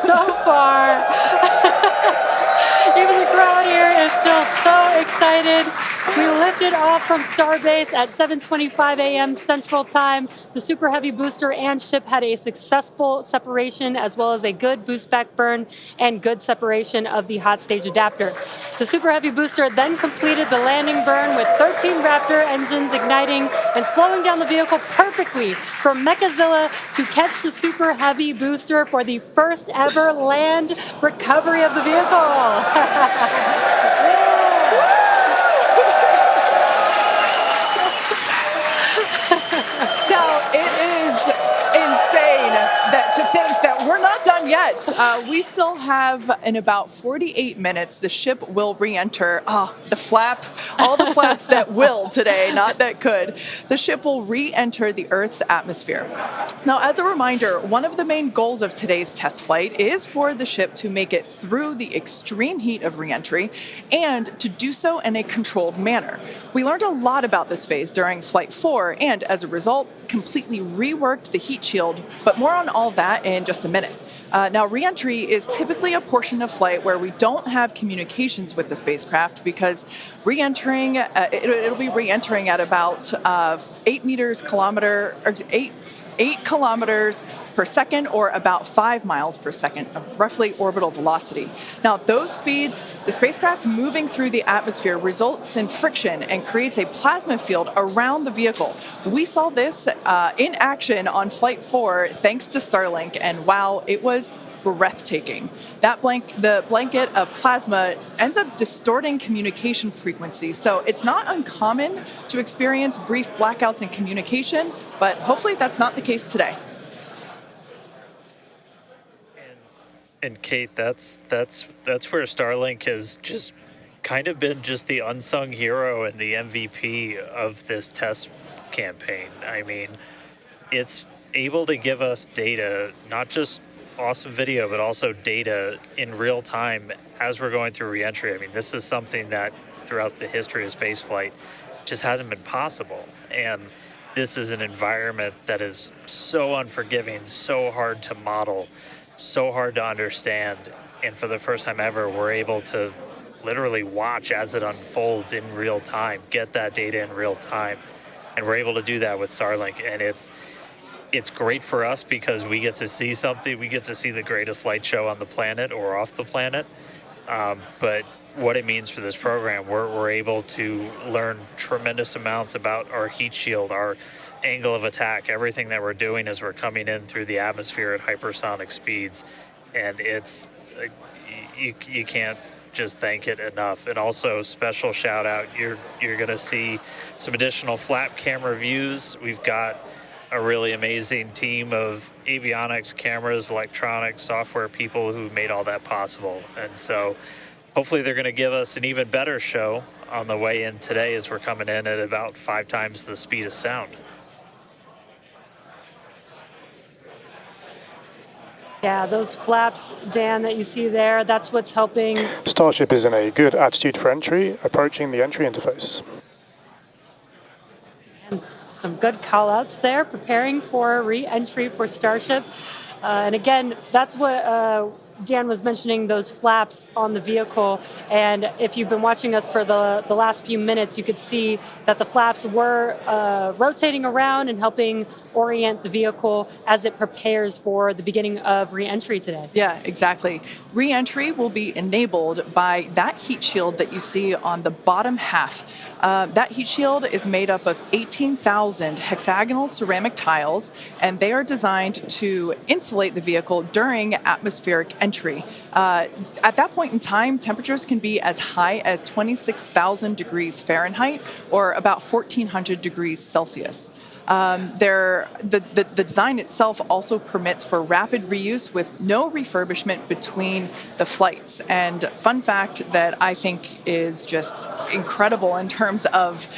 so far. Even the crowd here is still so excited. We lifted off from Starbase at 7:25 a.m. Central Time. The Super Heavy booster and ship had a successful separation, as well as a good boost back burn and good separation of the hot stage adapter. The Super Heavy booster then completed the landing burn with 13 Raptor engines igniting and slowing down the vehicle perfectly for Mechazilla to catch the Super Heavy booster for the first ever land recovery of the vehicle. Now, it is insane to think that we're not done yet. We still have, in about 48 minutes, the ship will re-enter. The flap, all the flaps that will today, not that could. The ship will re-enter the Earth's atmosphere. Now, as a reminder, one of the main goals of today's test flight is for the ship to make it through the extreme heat of re-entry and to do so in a controlled manner. We learned a lot about this phase during Flight 4 and, as a result, completely reworked the heat shield, but more on all that in just a minute. Now, re-entry is typically a portion of flight where we don't have communications with the spacecraft because re-entering, it'll be re-entering at about 8 kilometers per second, or about 5 miles per second of roughly orbital velocity. Now, those speeds, the spacecraft moving through the atmosphere results in friction and creates a plasma field around the vehicle. We saw this in action on Flight 4 thanks to Starlink, and wow, it was breathtaking. The blanket of plasma ends up distorting communication frequency, so it's not uncommon to experience brief blackouts in communication, but hopefully that's not the case today. And Kate, that's where Starlink has just kind of been just the unsung hero and the MVP of this test campaign. I mean, it's able to give us data, not just awesome video, but also data in real time as we're going through reentry. I mean, this is something that throughout the history of spaceflight just hasn't been possible. And this is an environment that is so unforgiving, so hard to model, so hard to understand. And for the first time ever, we're able to literally watch as it unfolds in real time, get that data in real time. And we're able to do that with Starlink. And it's great for us because we get to see something. We get to see the greatest light show on the planet or off the planet. But what it means for this program, we're able to learn tremendous amounts about our heat shield, our angle of attack, everything that we're doing as we're coming in through the atmosphere at hypersonic speeds. And it's, you can't just thank it enough. And also, special shout out, you're going to see some additional flap camera views. We've got a really amazing team of avionics, cameras, electronics, software people who made all that possible. And so hopefully they're going to give us an even better show on the way in today as we're coming in at about 5 times the speed of sound. Yeah, those flaps, Dan, that you see there, that's what's helping. Starship is in a good attitude for entry, approaching the entry interface. And some good call-outs there, preparing for re-entry for Starship. And again, that's what Dan was mentioning, those flaps on the vehicle. And if you've been watching us for the last few minutes, you could see that the flaps were rotating around and helping orient the vehicle as it prepares for the beginning of re-entry today. Yeah, exactly. Re-entry will be enabled by that heat shield that you see on the bottom half. That heat shield is made up of 18,000 hexagonal ceramic tiles, and they are designed to insulate the vehicle during atmospheric entry. At that point in time, temperatures can be as high as 26,000 degrees Fahrenheit or about 1,400 degrees Celsius. The design itself also permits for rapid reuse with no refurbishment between the flights. And fun fact that I think is just incredible in terms of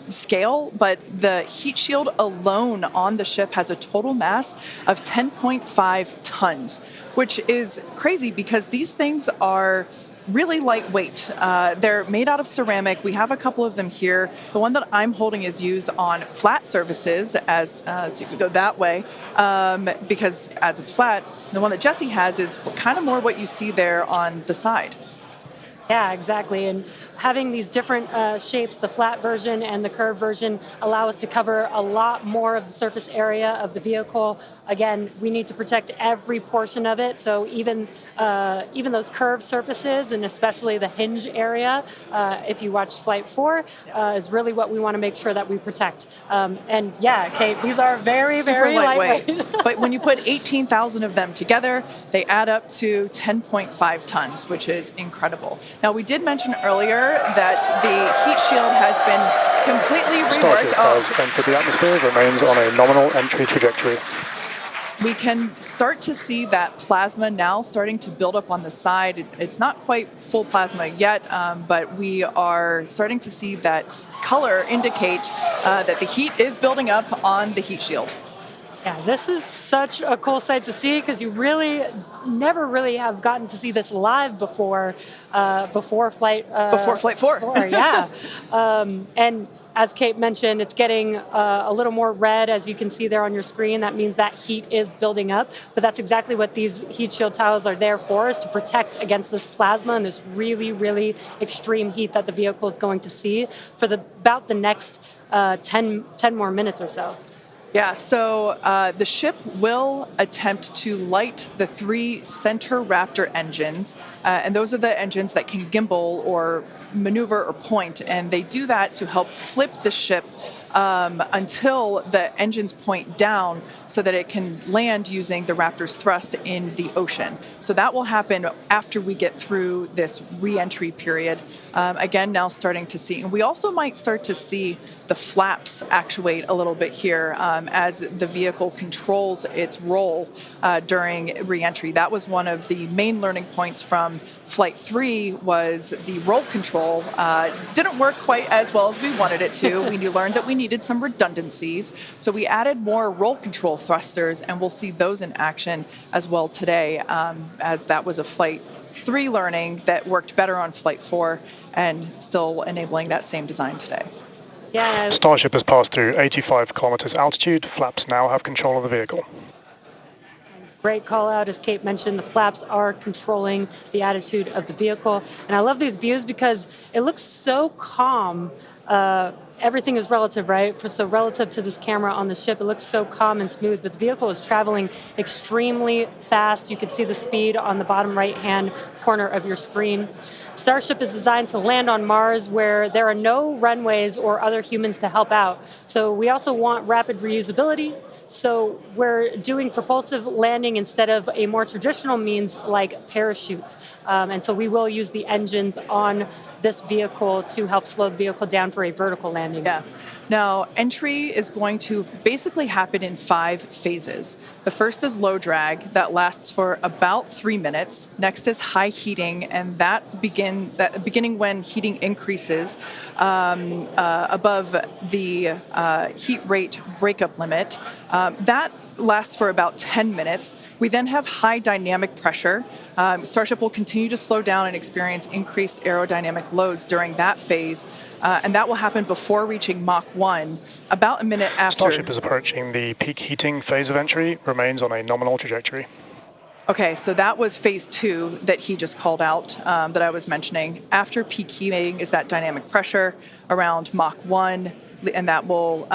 scale, but the heat shield alone on the ship has a total mass of 10.5 tons, which is crazy because these things are really lightweight. They're made out of ceramic. We have a couple of them here. The one that I'm holding is used on flat surfaces, as let's see if we go that way, because as it's flat. The one that Jesse has is kind of more what you see there on the side. Yeah, exactly. And having these different shapes, the flat version and the curved version, allow us to cover a lot more of the surface area of the vehicle. Again, we need to protect every portion of it. So even those curved surfaces, and especially the hinge area, if you watched Flight 4, is really what we want to make sure that we protect. And yeah, Kate, these are very, Super very lightweight. But when you put 18,000 of them together, they add up to 10.5 tons, which is incredible. Now, we did mention earlier that the heat shield has been completely reworked. Starship has entered the atmosphere, remains on a nominal entry trajectory. We can start to see that plasma now starting to build up on the side. It's not quite full plasma yet, but we are starting to see that color indicate that the heat is building up on the heat shield. Yeah, this is such a cool sight to see because you really never really have gotten to see this live before Flight 4. Yeah. And as Kate mentioned, it's getting a little more red, as you can see there on your screen. That means that heat is building up. But that's exactly what these heat shield tiles are there for, is to protect against this plasma and this really, really extreme heat that the vehicle is going to see for about the next 10 more minutes or so. Yeah, so the ship will attempt to light the 3 center Raptor engines, and those are the engines that can gimbal or maneuver or point, and they do that to help flip the ship until the engines point down so that it can land using the Raptor's thrust in the ocean. So that will happen after we get through this re-entry period. Again, now starting to see. And we also might start to see the flaps actuate a little bit here as the vehicle controls its roll during re-entry. That was one of the main learning points from Flight 3 was the roll control didn't work quite as well as we wanted it to. We learned that we needed some redundancies. So we added more roll control thrusters, and we'll see those in action as well today, as that was a Flight 3 learning that worked better on Flight 4 and still enabling that same design today. Yeah. Starship has passed through 85 kilometers altitude. Flaps now have control of the vehicle. Great call out, as Kate mentioned, the flaps are controlling the attitude of the vehicle. And I love these views because it looks so calm. Everything is relative, right? So relative to this camera on the ship, it looks so calm and smooth, but the vehicle is traveling extremely fast. You can see the speed on the bottom right-hand corner of your screen. Starship is designed to land on Mars where there are no runways or other humans to help out. So we also want rapid reusability. So we're doing propulsive landing instead of a more traditional means like parachutes. And so we will use the engines on this vehicle to help slow the vehicle down for a vertical landing. Yeah. Now, entry is going to basically happen in 5 phases. The first is low drag. That lasts for about 3 minutes. Next is high heating, and that beginning when heating increases above the heat rate breakup limit. That lasts for about 10 minutes. We then have high dynamic pressure. Starship will continue to slow down and experience increased aerodynamic loads during that phase, and that will happen before reaching Mach 1, about a minute after. Starship is approaching the peak heating phase of entry, remains on a nominal trajectory. Okay, so that was phase 2 that he just called out, that I was mentioning. After peak heating is that dynamic pressure around Mach 1, and that will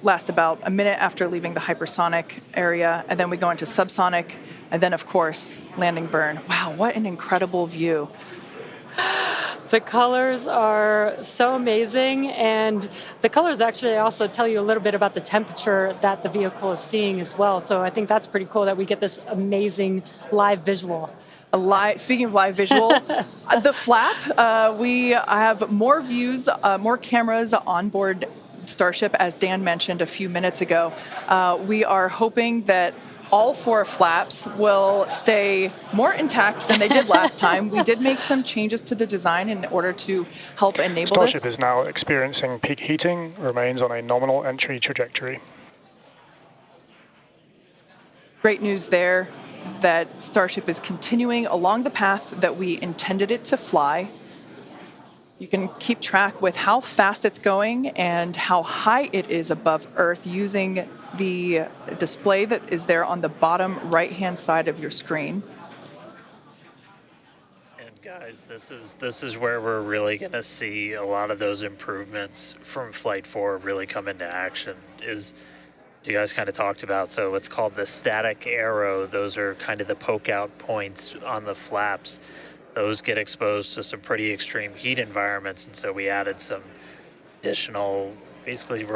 last about a minute after leaving the hypersonic area, and then we go into subsonic, and then, of course, landing burn. Wow, what an incredible view. The colors are so amazing, and the colors actually also tell you a little bit about the temperature that the vehicle is seeing as well. So I think that's pretty cool that we get this amazing live visual. Speaking of live visual, the flap, we have more views, more cameras on board Starship, as Dan mentioned a few minutes ago. We are hoping that all 4 flaps will stay more intact than they did last time. We did make some changes to the design in order to help enable this. Starship is now experiencing peak heating, remains on a nominal entry trajectory. Great news there. that Starship is continuing along the path that we intended it to fly. You can keep track with how fast it's going and how high it is above Earth using the display that is there on the bottom right-hand side of your screen. And guys, this is where we're really going to see a lot of those improvements from Flight 4 really come into action. Is you guys kind of talked about, so it's called the static arrow. Those are kind of the poke out points on the flaps. Those get exposed to some pretty extreme heat environments, and so we added some additional, basically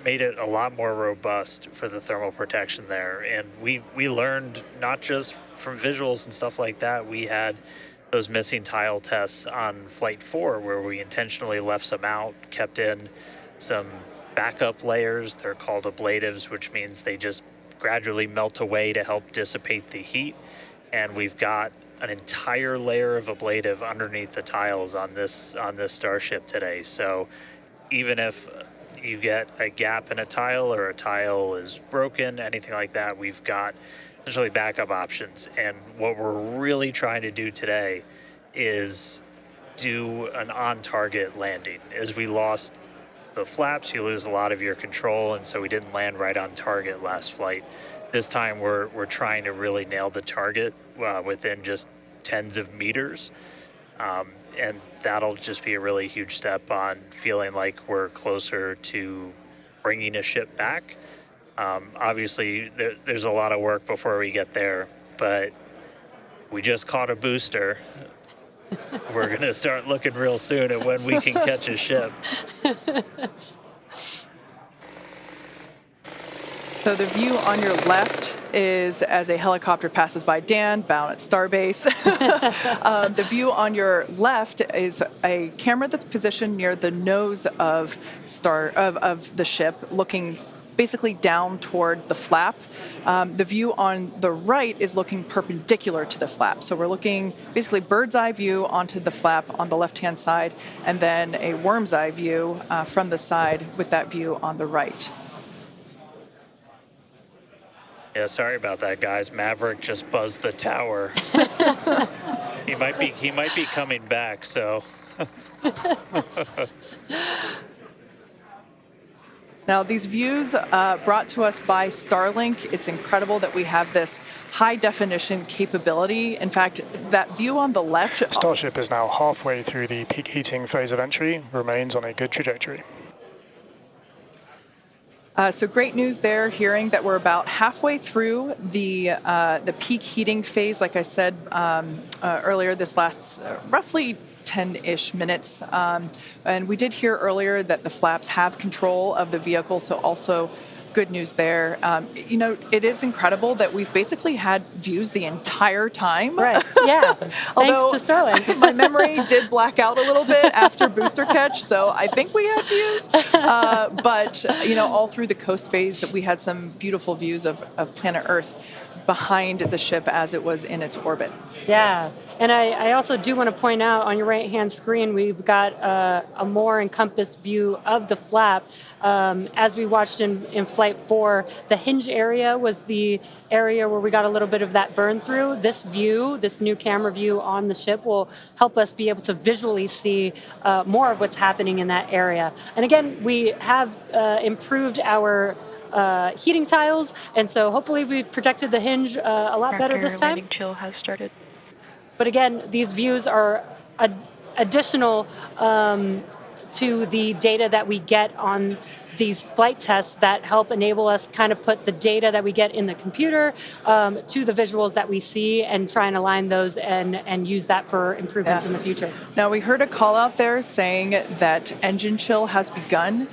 made it a lot more robust for the thermal protection there. And we learned not just from visuals and stuff like that. We had those missing tile tests on Flight 4 where we intentionally left some out, kept in some backup layers. They're called ablatives, which means they just gradually melt away to help dissipate the heat. And we've got an entire layer of ablative underneath the tiles on this Starship today. So even if you get a gap in a tile or a tile is broken, anything like that, we've got essentially backup options. And what we're really trying to do today is do an on-target landing. As we lost the flaps, you lose a lot of your control, and so we didn't land right on target last flight. This time we're trying to really nail the target within just tens of meters, and that'll just be a really huge step on feeling like we're closer to bringing a ship back. Obviously, there's a lot of work before we get there, but we just caught a booster. We're going to start looking real soon at when we can catch a ship. So the view on your left is as a helicopter passes by Dan, bound at Starbase. The view on your left is a camera that's positioned near the nose of the ship, looking basically down toward the flap. The view on the right is looking perpendicular to the flap. So we're looking basically bird's eye view onto the flap on the left-hand side, and then a worm's eye view from the side with that view on the right. Yeah, sorry about that, guys. Maverick just buzzed the tower. He might be coming back, so. Now, these views brought to us by Starlink. It's incredible that we have this high-definition capability. In fact, that view on the left... Starship is now halfway through the peak heating phase of entry, remains on a good trajectory. So great news there, hearing that we're about halfway through the peak heating phase. Like I said earlier, this lasts roughly 10-ish minutes. And we did hear earlier that the flaps have control of the vehicle, so also good news there. It is incredible that we've basically had views the entire time. Right, yeah. Thanks to Starlink. My memory did black out a little bit after booster catch, so I think we had views. But all through the coast phase, we had some beautiful views of planet Earth behind the ship as it was in its orbit. Yeah, and I also do want to point out on your right-hand screen, we've got a more encompassed view of the flap. As we watched in Flight 4, the hinge area was the area where we got a little bit of that burn through. This view, this new camera view on the ship will help us be able to visually see more of what's happening in that area. And again, we have improved our heating tiles, and so hopefully we've protected the hinge a lot better this time. Landing chill has started. But again, these views are additional to the data that we get on these flight tests that help enable us kind of put the data that we get in the computer to the visuals that we see and try and align those and use that for improvements in the future. Now, we heard a call out there saying that engine chill has begun.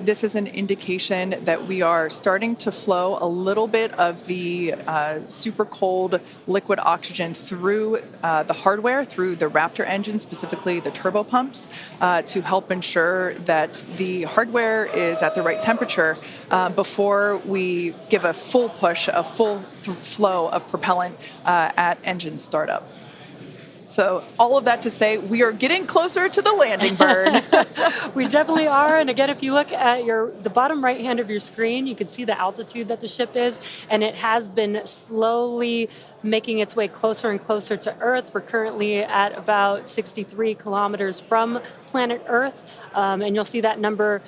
This is an indication that we are starting to flow a little bit of the super cold liquid oxygen through the hardware, through the Raptor engine, specifically the turbo pumps, to help ensure that the hardware is at the right temperature before we give a full push, a full flow of propellant at engine startup. So all of that to say, we are getting closer to the landing burn. We definitely are. And again, if you look at the bottom right hand of your screen, you can see the altitude that the ship is, and it has been slowly making its way closer and closer to Earth. We're currently at about 63 kilometers from planet Earth, and you'll see that number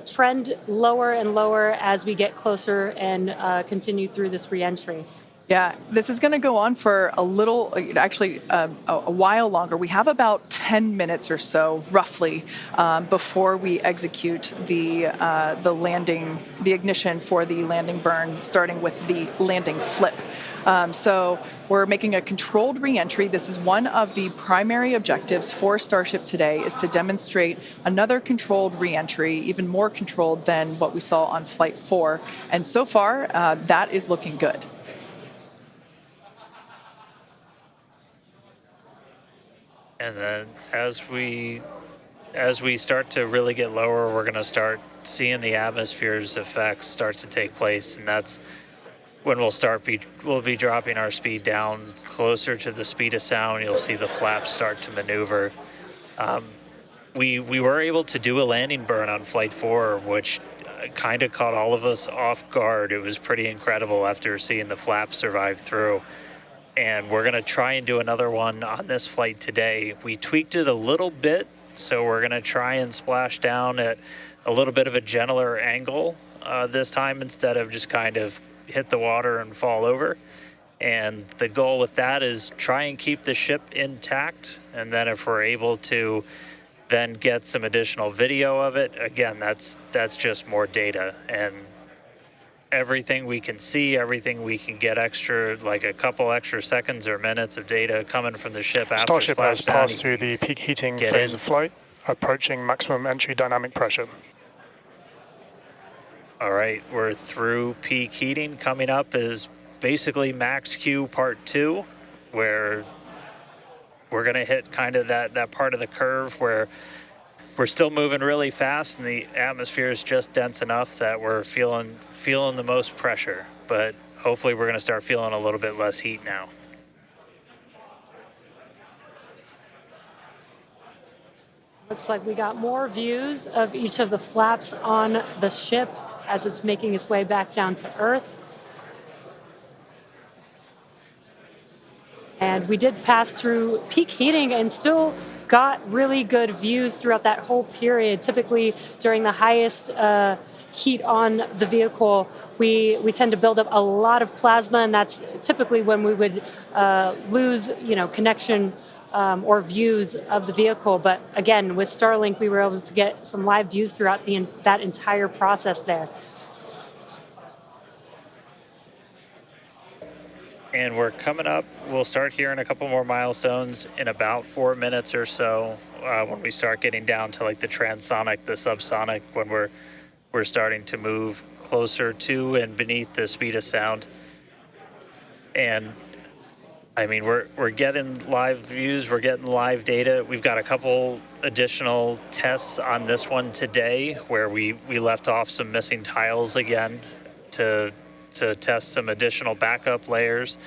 trend lower and lower as we get closer and continue through this reentry. Yeah, this is going to go on for a little, actually a while longer. We have about 10 minutes or so, roughly, before we execute the landing, the ignition for the landing burn, starting with the landing flip. So we're making a controlled reentry. This is one of the primary objectives for Starship today, is to demonstrate another controlled reentry, even more controlled than what we saw on Flight 4. And so far, that is looking good. And then as we start to really get lower, we're going to start seeing the atmosphere's effects start to take place, and that's when we'll be dropping our speed down closer to the speed of sound. You'll see the flaps start to maneuver. We were able to do a landing burn on Flight 4, which kind of caught all of us off guard. It was pretty incredible after seeing the flaps survive through. And we're going to try and do another one on this flight today. We tweaked it a little bit, so we're going to try and splash down at a little bit of a gentler angle this time, instead of just kind of hit the water and fall over. And the goal with that is try and keep the ship intact, and then if we're able to then get some additional video of it, again, that's just more data. And everything we can see, everything we can get extra, like a couple extra seconds or minutes of data coming from the ship after Starship has splashdown. passed through the peak heating phase of flight, approaching maximum entry dynamic pressure. All right, we're through peak heating. Coming up is basically max Q part 2, where we're going to hit kind of that part of the curve where we're still moving really fast and the atmosphere is just dense enough that we're feeling the most pressure, but hopefully we're going to start feeling a little bit less heat now. Looks like we got more views of each of the flaps on the ship as it's making its way back down to Earth. And we did pass through peak heating and still got really good views throughout that whole period. Typically during the highest heat on the vehicle, we tend to build up a lot of plasma, and that's typically when we would lose connection or views of the vehicle. But again, with Starlink, we were able to get some live views throughout that entire process there. And we're coming up, we'll start hearing a couple more milestones in about 4 minutes or so, when we start getting down to like the transonic, the subsonic, when we're starting to move closer to and beneath the speed of sound. And I mean, we're getting live views, we're getting live data. We've got a couple additional tests on this one today where we left off some missing tiles again to test some additional backup layers.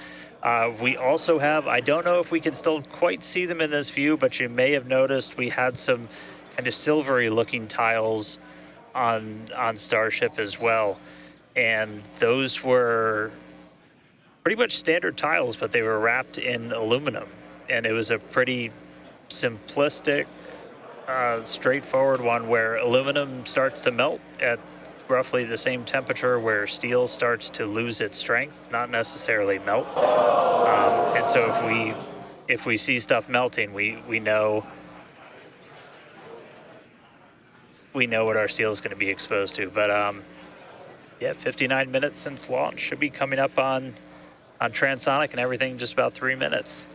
We also have, I don't know if we can still quite see them in this view, but you may have noticed we had some kind of silvery looking tiles on Starship as well. And those were pretty much standard tiles, but they were wrapped in aluminum. And it was a pretty simplistic, straightforward one where aluminum starts to melt at roughly the same temperature where steel starts to lose its strength, not necessarily melt. And so if we see stuff melting, we know what our steel is going to be exposed to. But yeah, 59 minutes since launch, should be coming up on transonic and everything just about 3 minutes.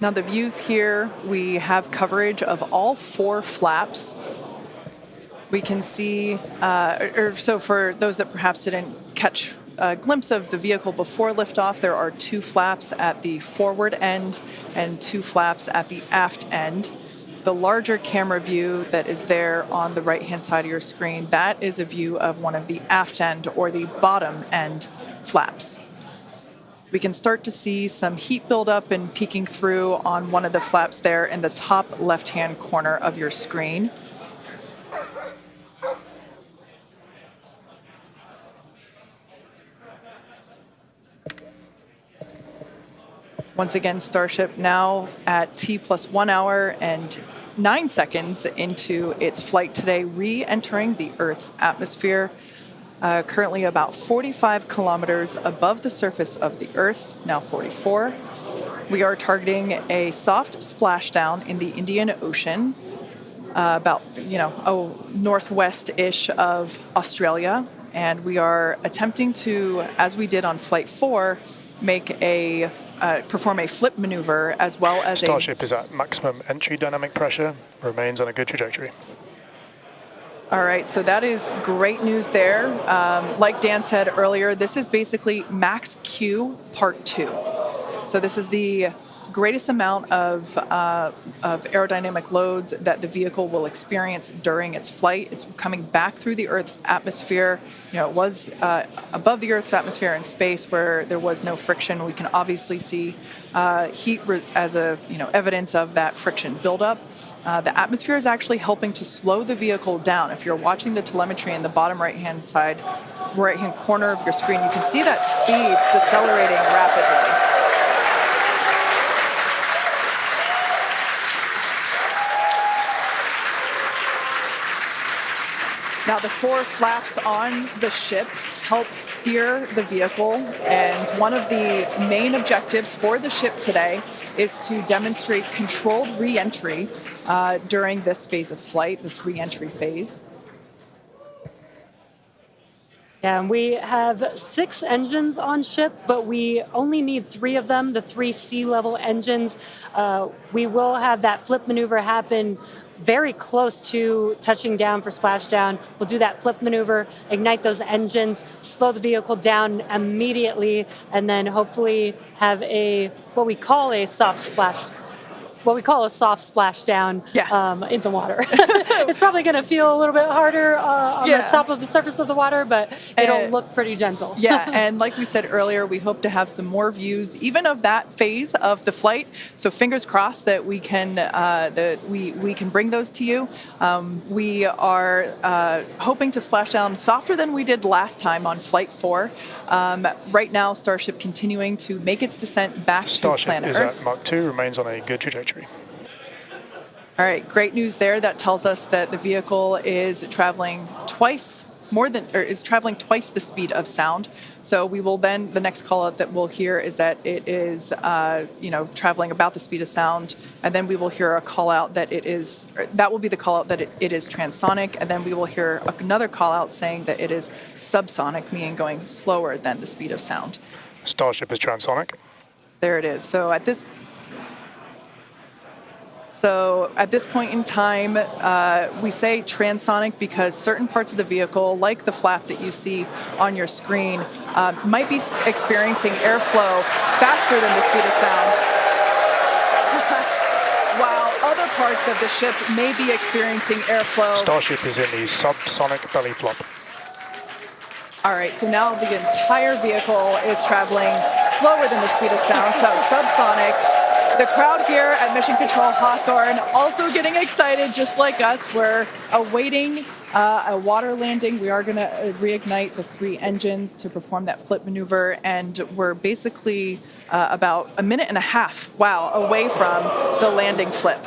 Now the views here, we have coverage of all 4 flaps. We can see, so for those that perhaps didn't catch a glimpse of the vehicle before liftoff, there are 2 flaps at the forward end and 2 flaps at the aft end. The larger camera view that is there on the right-hand side of your screen, that is a view of one of the aft end or the bottom end flaps. We can start to see some heat buildup and peeking through on one of the flaps there in the top left-hand corner of your screen. Once again, Starship now at T+1 hour and 9 seconds into its flight today, re-entering the Earth's atmosphere, currently about 45 kilometers above the surface of the Earth, now 44. We are targeting a soft splashdown in the Indian Ocean, about, northwest-ish of Australia, and we are attempting to, as we did on Flight 4, perform a flip maneuver as well as Starship is at maximum entry dynamic pressure, remains on a good trajectory. All right, so that is great news there. Like Dan said earlier, this is basically max Q part 2. So this is the greatest amount of aerodynamic loads that the vehicle will experience during its flight. It's coming back through the Earth's atmosphere. It was above the Earth's atmosphere in space where there was no friction. We can obviously see heat as evidence of that friction buildup. The atmosphere is actually helping to slow the vehicle down. If you're watching the telemetry in the bottom right-hand corner of your screen, you can see that speed decelerating rapidly. Now, the 4 flaps on the ship help steer the vehicle, and one of the main objectives for the ship today is to demonstrate controlled re-entry during this phase of flight, this re-entry phase. Yeah, and we have 6 engines on ship, but we only need 3 of them, the 3 sea-level engines. We will have that flip maneuver happen very close to touching down for splashdown. We'll do that flip maneuver, ignite those engines, slow the vehicle down immediately, and then hopefully have what we call a soft splashdown in the water. It's probably going to feel a little bit harder on the top of the surface of the water, but it'll look pretty gentle. Yeah, and like we said earlier, we hope to have some more views, even of that phase of the flight. So fingers crossed that we can we can bring those to you. We are hoping to splash down softer than we did last time on Flight 4. Right now, Starship continuing to make its descent back to planet Earth. Starship is at Mach 2, remains on a good trajectory. All right, great news there. That tells us that the vehicle is traveling twice the speed of sound. So we will then, the next call out that we'll hear is that it is, traveling about the speed of sound. And then we will hear a call out that that will be the call out that it is transonic. And then we will hear another call out saying that it is subsonic, meaning going slower than the speed of sound. Starship is transonic. There it is. So at this point in time, we say transonic because certain parts of the vehicle, like the flap that you see on your screen, might be experiencing airflow faster than the speed of sound, while other parts of the ship may be experiencing airflow. Starship is in the subsonic belly flop. All right, so now the entire vehicle is traveling slower than the speed of sound, so subsonic. The crowd here at Mission Control Hawthorne also getting excited, just like us. We're awaiting a water landing. We are going to reignite the 3 engines to perform that flip maneuver, and we're basically about a minute and a half, away from the landing flip.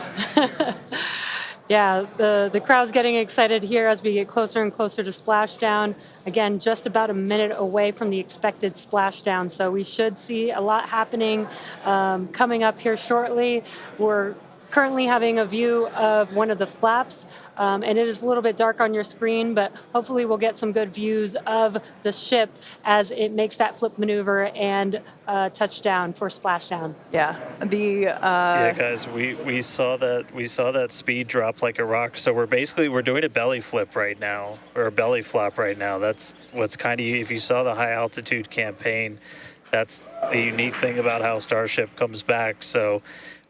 Yeah, the crowd's getting excited here as we get closer and closer to splashdown. Again, just about a minute away from the expected splashdown, so we should see a lot happening coming up here shortly. We're currently having a view of one of the flaps, and it is a little bit dark on your screen, but hopefully we'll get some good views of the ship as it makes that flip maneuver and touchdown for splashdown. Yeah, guys, we saw that speed drop like a rock. So we're doing a belly flip right now, or a belly flop right now. That's what's kind of, if you saw the high altitude campaign, that's the unique thing about how Starship comes back. So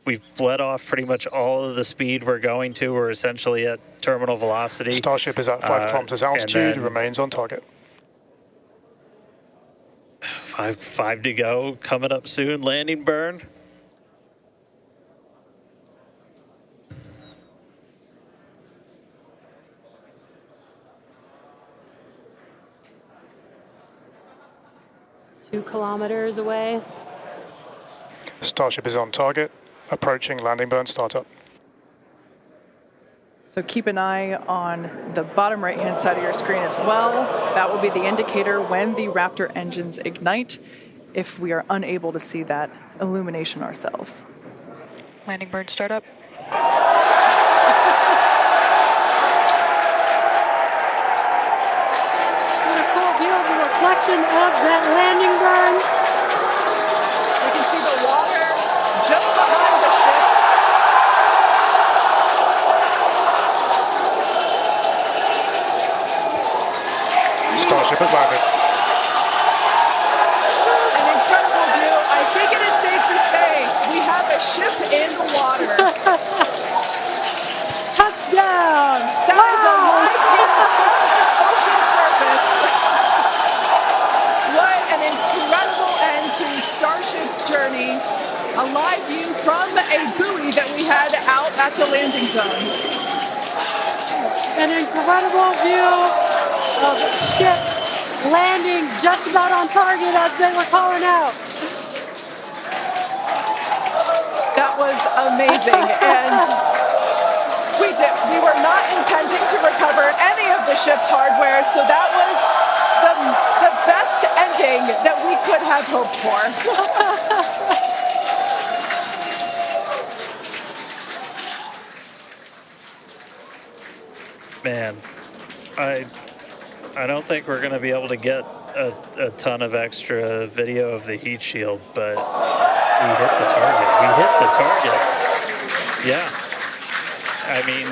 we've bled off pretty much all of the speed we're going to. We're essentially at terminal velocity. Starship is at 5 kilometers altitude, remains on target. Five to go, coming up soon, landing burn. Two kilometers away. Starship is on target, approaching landing burn startup. So keep an eye on the bottom right-hand side of your screen as well. That will be the indicator when the Raptor engines ignite, if we are unable to see that illumination ourselves. Landing burn startup. What a cool view of the reflection of that landing burn. You can see the water just behind the ship. Starship has landed. An incredible view. I think it is safe to say we have a ship in the water. Touchdown! That is a live view from the ocean surface. What an incredible end to Starship's journey. A live view from a buoy that we had out at the landing zone. An incredible view of ship landing just about on target as they were calling out. That was amazing. And we were not intending to recover any of the ship's hardware, so that was the best ending that we could have hoped for. Man, I don't think we're going to be able to get a ton of extra video of the heat shield, but we hit the target. We hit the target. Yeah. I mean,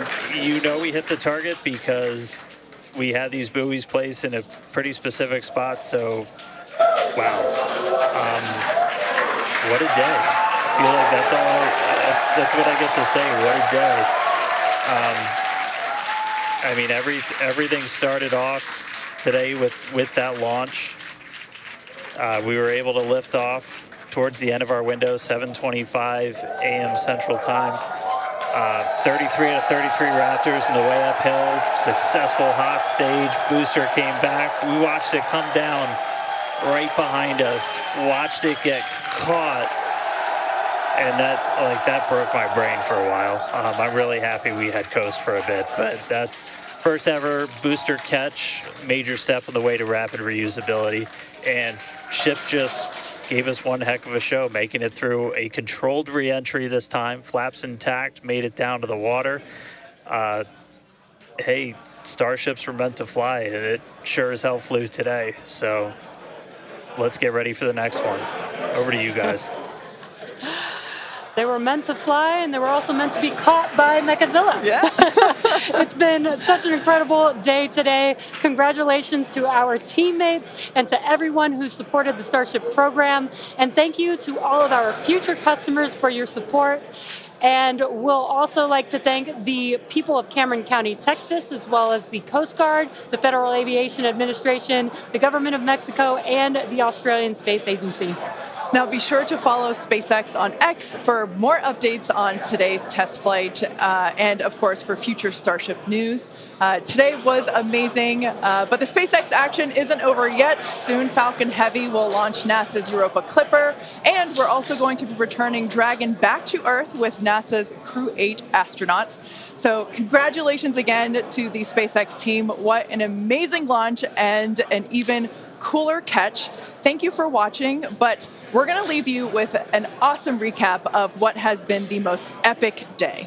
you know we hit the target because we had these buoys placed in a pretty specific spot, so wow. What a day. I feel like that's what I get to say. What a day. I mean, everything started off today with that launch. We were able to lift off towards the end of our window, 7:25 a.m. Central Time. 33 out of 33 Raptors in the way uphill. Successful hot stage. Booster came back. We watched it come down right behind us. Watched it get caught. And that broke my brain for a while. I'm really happy we had coast for a bit, but that's first ever booster catch, major step on the way to rapid reusability. And ship just gave us one heck of a show, making it through a controlled re-entry this time, flaps intact, made it down to the water. Hey, Starships were meant to fly, and it sure as hell flew today. So let's get ready for the next one. Over to you guys. They were meant to fly, and they were also meant to be caught by Mechazilla. Yeah. It's been such an incredible day today. Congratulations to our teammates and to everyone who supported the Starship program. And thank you to all of our future customers for your support. And we'll also like to thank the people of Cameron County, Texas, as well as the Coast Guard, the Federal Aviation Administration, the Government of Mexico, and the Australian Space Agency. Now be sure to follow SpaceX on X for more updates on today's test flight and, of course, for future Starship news. Today was amazing, but the SpaceX action isn't over yet. Soon Falcon Heavy will launch NASA's Europa Clipper, and we're also going to be returning Dragon back to Earth with NASA's Crew 8 astronauts. So congratulations again to the SpaceX team. What an amazing launch and an even cooler catch. Thank you for watching, but we're going to leave you with an awesome recap of what has been the most epic day.